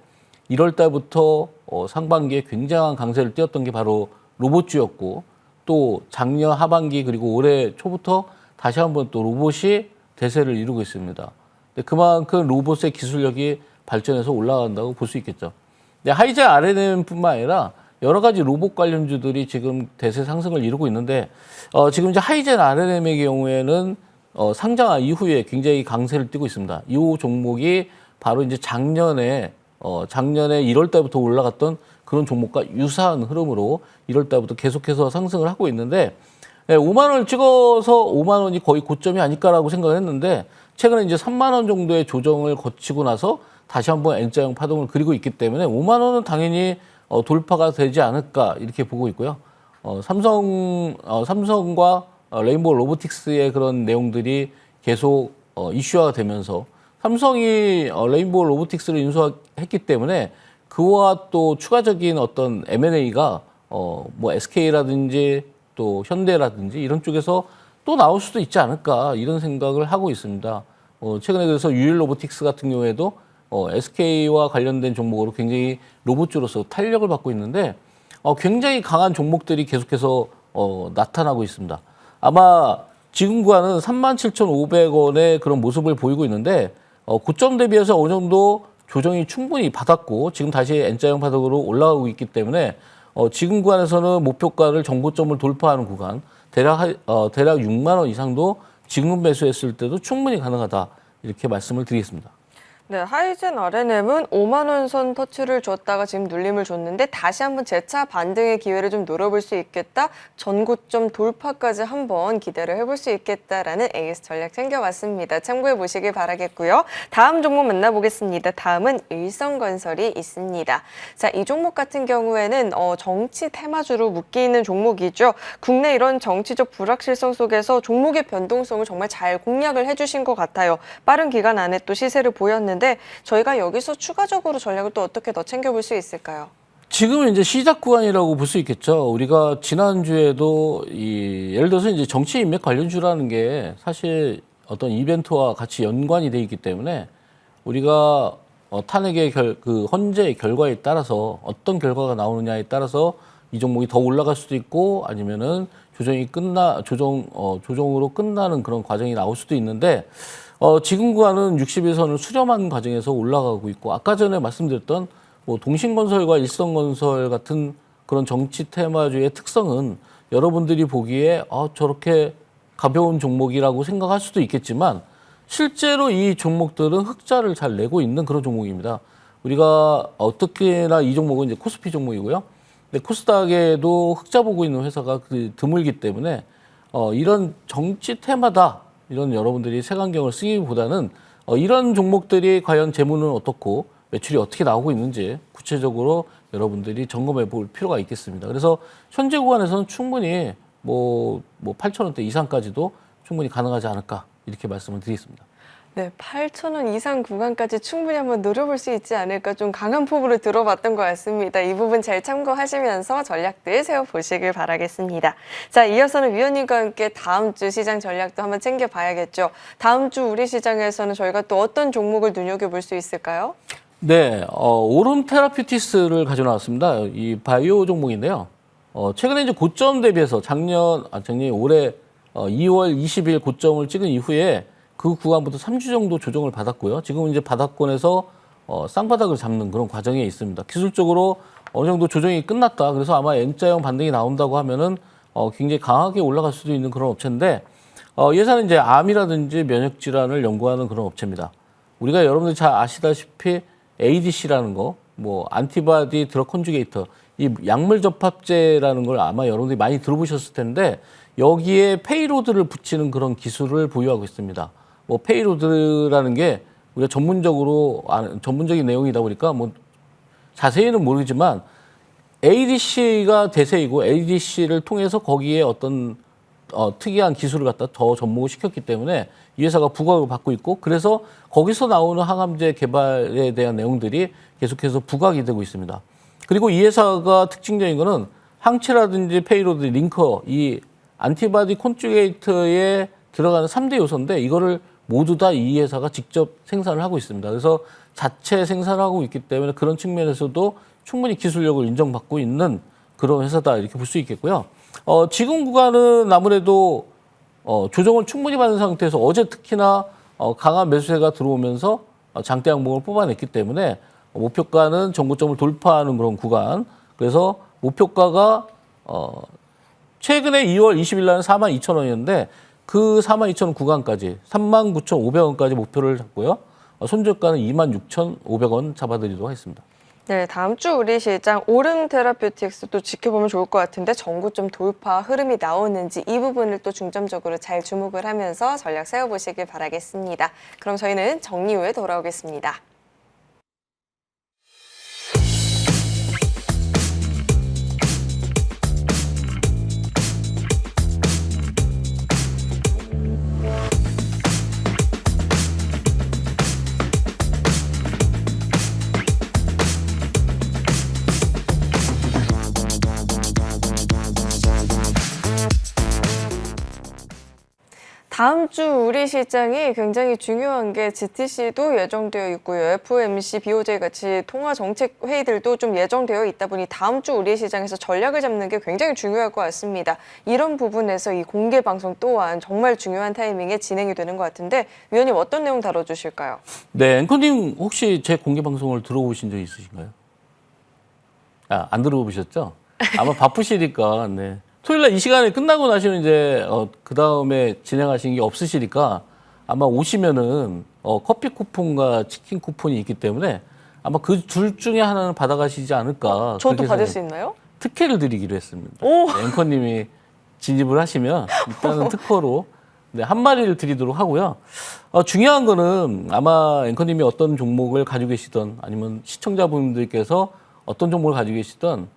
1월 달부터 상반기에 굉장한 강세를 띄었던 게 바로 로봇주였고 또 작년 하반기 그리고 올해 초부터 다시 한번 또 로봇이 대세를 이루고 있습니다. 그만큼 로봇의 기술력이 발전해서 올라간다고 볼 수 있겠죠. 하이젠 RNM뿐만 아니라 여러 가지 로봇 관련주들이 지금 대세 상승을 이루고 있는데 지금 이제 하이젠 RNM의 경우에는 상장 이후에 굉장히 강세를 띠고 있습니다. 이 종목이 바로 이제 작년에 1월 달부터 올라갔던 그런 종목과 유사한 흐름으로 1월 달부터 계속해서 상승을 하고 있는데 5만 원을 찍어서 5만 원이 거의 고점이 아닐까라고 생각을 했는데 최근에 이제 3만 원 정도의 조정을 거치고 나서 다시 한번 N자형 파동을 그리고 있기 때문에 5만 원은 당연히 돌파가 되지 않을까 이렇게 보고 있고요. 삼성과 레인보우 로보틱스의 그런 내용들이 계속 이슈화가 되면서 삼성이 레인보우 로보틱스를 인수했기 때문에 그와 또 추가적인 어떤 M&A가 뭐 SK라든지 또 현대라든지 이런 쪽에서 또 나올 수도 있지 않을까 이런 생각을 하고 있습니다. 최근에 그래서 유일 로보틱스 같은 경우에도 SK와 관련된 종목으로 굉장히 로봇주로서 탄력을 받고 있는데 굉장히 강한 종목들이 계속해서 나타나고 있습니다. 아마 지금 구간은 37,500원의 그런 모습을 보이고 있는데 고점 대비해서 어느 정도 조정이 충분히 받았고 지금 다시 N자형 바닥으로 올라가고 있기 때문에 지금 구간에서는 목표가를 정고점을 돌파하는 구간 대략 6만 원 이상도 지금 매수했을 때도 충분히 가능하다 이렇게 말씀을 드리겠습니다. 네, 하이젠 RNM은 5만 원 선 터치를 줬다가 지금 눌림을 줬는데 다시 한번 재차 반등의 기회를 좀 노려볼 수 있겠다. 전고점 돌파까지 한번 기대를 해볼 수 있겠다라는 AS 전략 챙겨봤습니다. 참고해 보시길 바라겠고요. 다음 종목 만나보겠습니다. 다음은 일성건설이 있습니다. 자, 이 종목 같은 경우에는 정치 테마주로 묶여 있는 종목이죠. 국내 이런 정치적 불확실성 속에서 종목의 변동성을 정말 잘 공략을 해주신 것 같아요. 빠른 기간 안에 또 시세를 보였는데 저희가 여기서 추가적으로 전략을 또 어떻게 더 챙겨볼 수 있을까요? 지금은 이제 시작 구간이라고 볼 수 있겠죠. 우리가 지난주에도 예를 들어서 이제 정치 인맥 관련주라는 게 사실 어떤 이벤트와 같이 연관이 돼 있기 때문에 우리가 탄핵의 헌재의 결과에 따라서 어떤 결과가 나오느냐에 따라서 이 종목이 더 올라갈 수도 있고 아니면은 조정으로 끝나는 그런 과정이 나올 수도 있는데 지금 구간은 60일선을 수렴한 과정에서 올라가고 있고 아까 전에 말씀드렸던 뭐 동신건설과 일성건설 같은 그런 정치 테마주의 특성은 여러분들이 보기에 저렇게 가벼운 종목이라고 생각할 수도 있겠지만 실제로 이 종목들은 흑자를 잘 내고 있는 그런 종목입니다. 우리가 특히나 이 종목은 이제 코스피 종목이고요. 근데 코스닥에도 흑자 보고 있는 회사가 드물기 때문에 이런 정치 테마다 이런 여러분들이 색안경을 쓰기보다는 이런 종목들이 과연 재무는 어떻고 매출이 어떻게 나오고 있는지 구체적으로 여러분들이 점검해 볼 필요가 있겠습니다. 그래서 현재 구간에서는 충분히 뭐 8,000원대 이상까지도 충분히 가능하지 않을까 이렇게 말씀을 드리겠습니다. 네, 8,000원 이상 구간까지 충분히 한번 노려볼 수 있지 않을까 좀 강한 포부를 들어봤던 것 같습니다. 이 부분 잘 참고하시면서 전략들 세워보시길 바라겠습니다. 자, 이어서는 위원님과 함께 다음 주 시장 전략도 한번 챙겨봐야겠죠. 다음 주 우리 시장에서는 저희가 또 어떤 종목을 눈여겨볼 수 있을까요? 네, 오름 테라피uti스를 가져나왔습니다. 이 바이오 종목인데요. 최근에 이제 고점 대비해서 작년에 올해 2월 20일 고점을 찍은 이후에 그 구간부터 3주 정도 조정을 받았고요. 지금 이제 바닥권에서 쌍바닥을 잡는 그런 과정에 있습니다. 기술적으로 어느 정도 조정이 끝났다. 그래서 아마 N자형 반등이 나온다고 하면은 굉장히 강하게 올라갈 수도 있는 그런 업체인데 예사는 이제 암이라든지 면역 질환을 연구하는 그런 업체입니다. 우리가 여러분들 잘 아시다시피 ADC라는 거, 뭐 안티바디 드럭 컨주게이터, 이 약물 접합제라는 걸 아마 여러분들이 많이 들어보셨을 텐데 여기에 페이로드를 붙이는 그런 기술을 보유하고 있습니다. 뭐 페이로드라는 게 우리가 전문적인 내용이다 보니까 뭐 자세히는 모르지만 ADC가 대세이고 ADC를 통해서 거기에 어떤 특이한 기술을 갖다 더 접목을 시켰기 때문에 이 회사가 부각을 받고 있고 그래서 거기서 나오는 항암제 개발에 대한 내용들이 계속해서 부각이 되고 있습니다. 그리고 이 회사가 특징적인 거는 항체라든지 페이로드, 링커, 이 안티바디 콘주게이트에 들어가는 3대 요소인데 이거를 모두 다 이 회사가 직접 생산을 하고 있습니다. 그래서 자체 생산하고 있기 때문에 그런 측면에서도 충분히 기술력을 인정받고 있는 그런 회사다 이렇게 볼 수 있겠고요. 지금 구간은 아무래도 조정을 충분히 받은 상태에서 어제 특히나 강한 매수세가 들어오면서 장대 항목을 뽑아냈기 때문에 목표가는 정고점을 돌파하는 그런 구간. 그래서 목표가가 최근에 2월 20일 날은 42,000원이었는데 그 42,000원 구간까지 39,500원까지 목표를 잡고요. 손절가는 26,500원 잡아드리도록 하겠습니다. 네, 다음 주 우리 시장 오름 테라퓨틱스도 지켜보면 좋을 것 같은데 전고점 돌파 흐름이 나오는지 이 부분을 또 중점적으로 잘 주목을 하면서 전략 세워보시길 바라겠습니다. 그럼 저희는 정리 후에 돌아오겠습니다. 다음 주 우리 시장이 굉장히 중요한 게 GTC도 예정되어 있고요. FOMC, BOJ 같이 통화 정책 회의들도 좀 예정되어 있다 보니 다음 주 우리 시장에서 전략을 잡는 게 굉장히 중요할 것 같습니다. 이런 부분에서 이 공개 방송 또한 정말 중요한 타이밍에 진행이 되는 것 같은데 위원님 어떤 내용 다뤄주실까요? 네, 앵커님 혹시 제 공개 방송을 들어보신 적 있으신가요? 안 들어보셨죠? 아마 바쁘시니까. 네. 토요일 날 이 시간에 끝나고 나시면 이제 그 다음에 진행하시는 게 없으시니까 아마 오시면은 커피 쿠폰과 치킨 쿠폰이 있기 때문에 아마 그 둘 중에 하나는 받아가시지 않을까. 저도 받을 수 있나요? 특혜를 드리기로 했습니다. 오. 네, 앵커님이 진입을 하시면 일단은 특허로 네, 한 마리를 드리도록 하고요. 중요한 거는 아마 앵커님이 어떤 종목을 가지고 계시던 아니면 시청자분들께서 어떤 종목을 가지고 계시던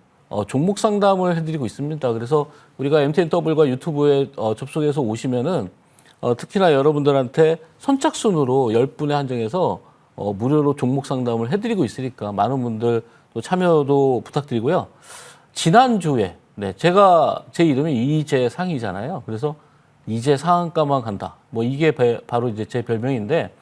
종목 상담을 해드리고 있습니다. 그래서 우리가 MTNW가 유튜브에 접속해서 오시면은 특히나 여러분들한테 선착순으로 10분에 한정해서 무료로 종목 상담을 해드리고 있으니까 많은 분들 또 참여도 부탁드리고요. 지난주에 네, 제 이름이 이재상이잖아요. 그래서 이제 상한가만 간다. 뭐 이게 바로 이제 제 별명인데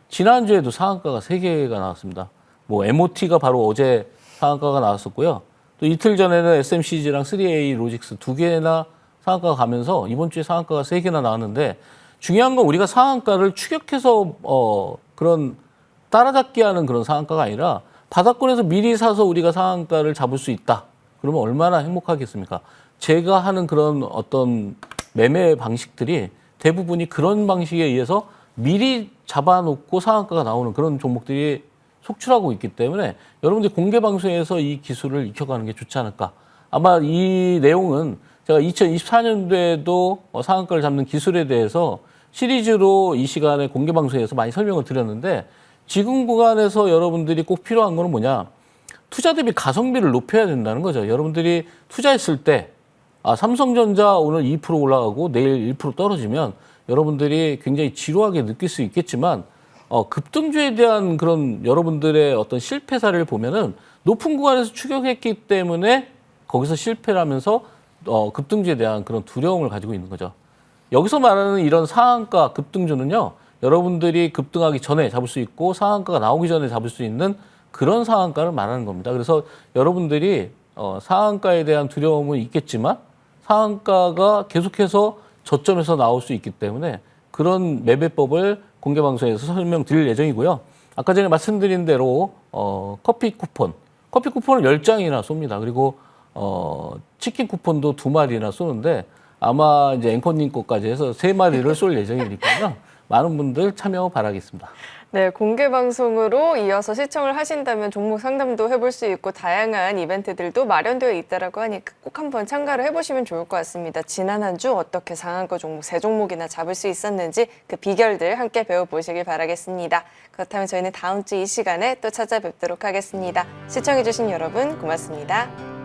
지난주에도 상한가가 3개가 나왔습니다. 뭐 MOT가 바로 어제 상한가가 나왔었고요. 또 이틀 전에는 SMCG랑 3A 로직스 2개나 상한가가 가면서 이번 주에 상한가가 3개나 나왔는데 중요한 건 우리가 상한가를 추격해서 그런 따라잡기 하는 그런 상한가가 아니라 바닥권에서 미리 사서 우리가 상한가를 잡을 수 있다. 그러면 얼마나 행복하겠습니까? 제가 하는 그런 어떤 매매 방식들이 대부분이 그런 방식에 의해서 미리 잡아놓고 상한가가 나오는 그런 종목들이 속출하고 있기 때문에 여러분들 공개 방송에서 이 기술을 익혀가는 게 좋지 않을까. 아마 이 내용은 제가 2024년도에도 상한가를 잡는 기술에 대해서 시리즈로 이 시간에 공개 방송에서 많이 설명을 드렸는데 지금 구간에서 여러분들이 꼭 필요한 거는 뭐냐. 투자 대비 가성비를 높여야 된다는 거죠. 여러분들이 투자했을 때 삼성전자 오늘 2% 올라가고 내일 1% 떨어지면 여러분들이 굉장히 지루하게 느낄 수 있겠지만 급등주에 대한 그런 여러분들의 어떤 실패 사례를 보면은 높은 구간에서 추격했기 때문에 거기서 실패를 하면서 급등주에 대한 그런 두려움을 가지고 있는 거죠. 여기서 말하는 이런 상한가 급등주는요, 여러분들이 급등하기 전에 잡을 수 있고 상한가가 나오기 전에 잡을 수 있는 그런 상한가를 말하는 겁니다. 그래서 여러분들이 상한가에 대한 두려움은 있겠지만 상한가가 계속해서 저점에서 나올 수 있기 때문에 그런 매매법을 공개 방송에서 설명드릴 예정이고요. 아까 전에 말씀드린 대로 커피 쿠폰을 10장이나 쏩니다. 그리고 치킨 쿠폰도 2마리나 쏘는데 아마 이제 앵커님 것까지 해서 3마리를 쏠 예정이니까요. 많은 분들 참여 바라겠습니다. 네, 공개 방송으로 이어서 시청을 하신다면 종목 상담도 해볼 수 있고 다양한 이벤트들도 마련되어 있다라고 하니까 꼭 한번 참가를 해보시면 좋을 것 같습니다. 지난 한 주 어떻게 상한가 종목 3종목이나 잡을 수 있었는지 그 비결들 함께 배워보시길 바라겠습니다. 그렇다면 저희는 다음 주 이 시간에 또 찾아뵙도록 하겠습니다. 시청해주신 여러분 고맙습니다.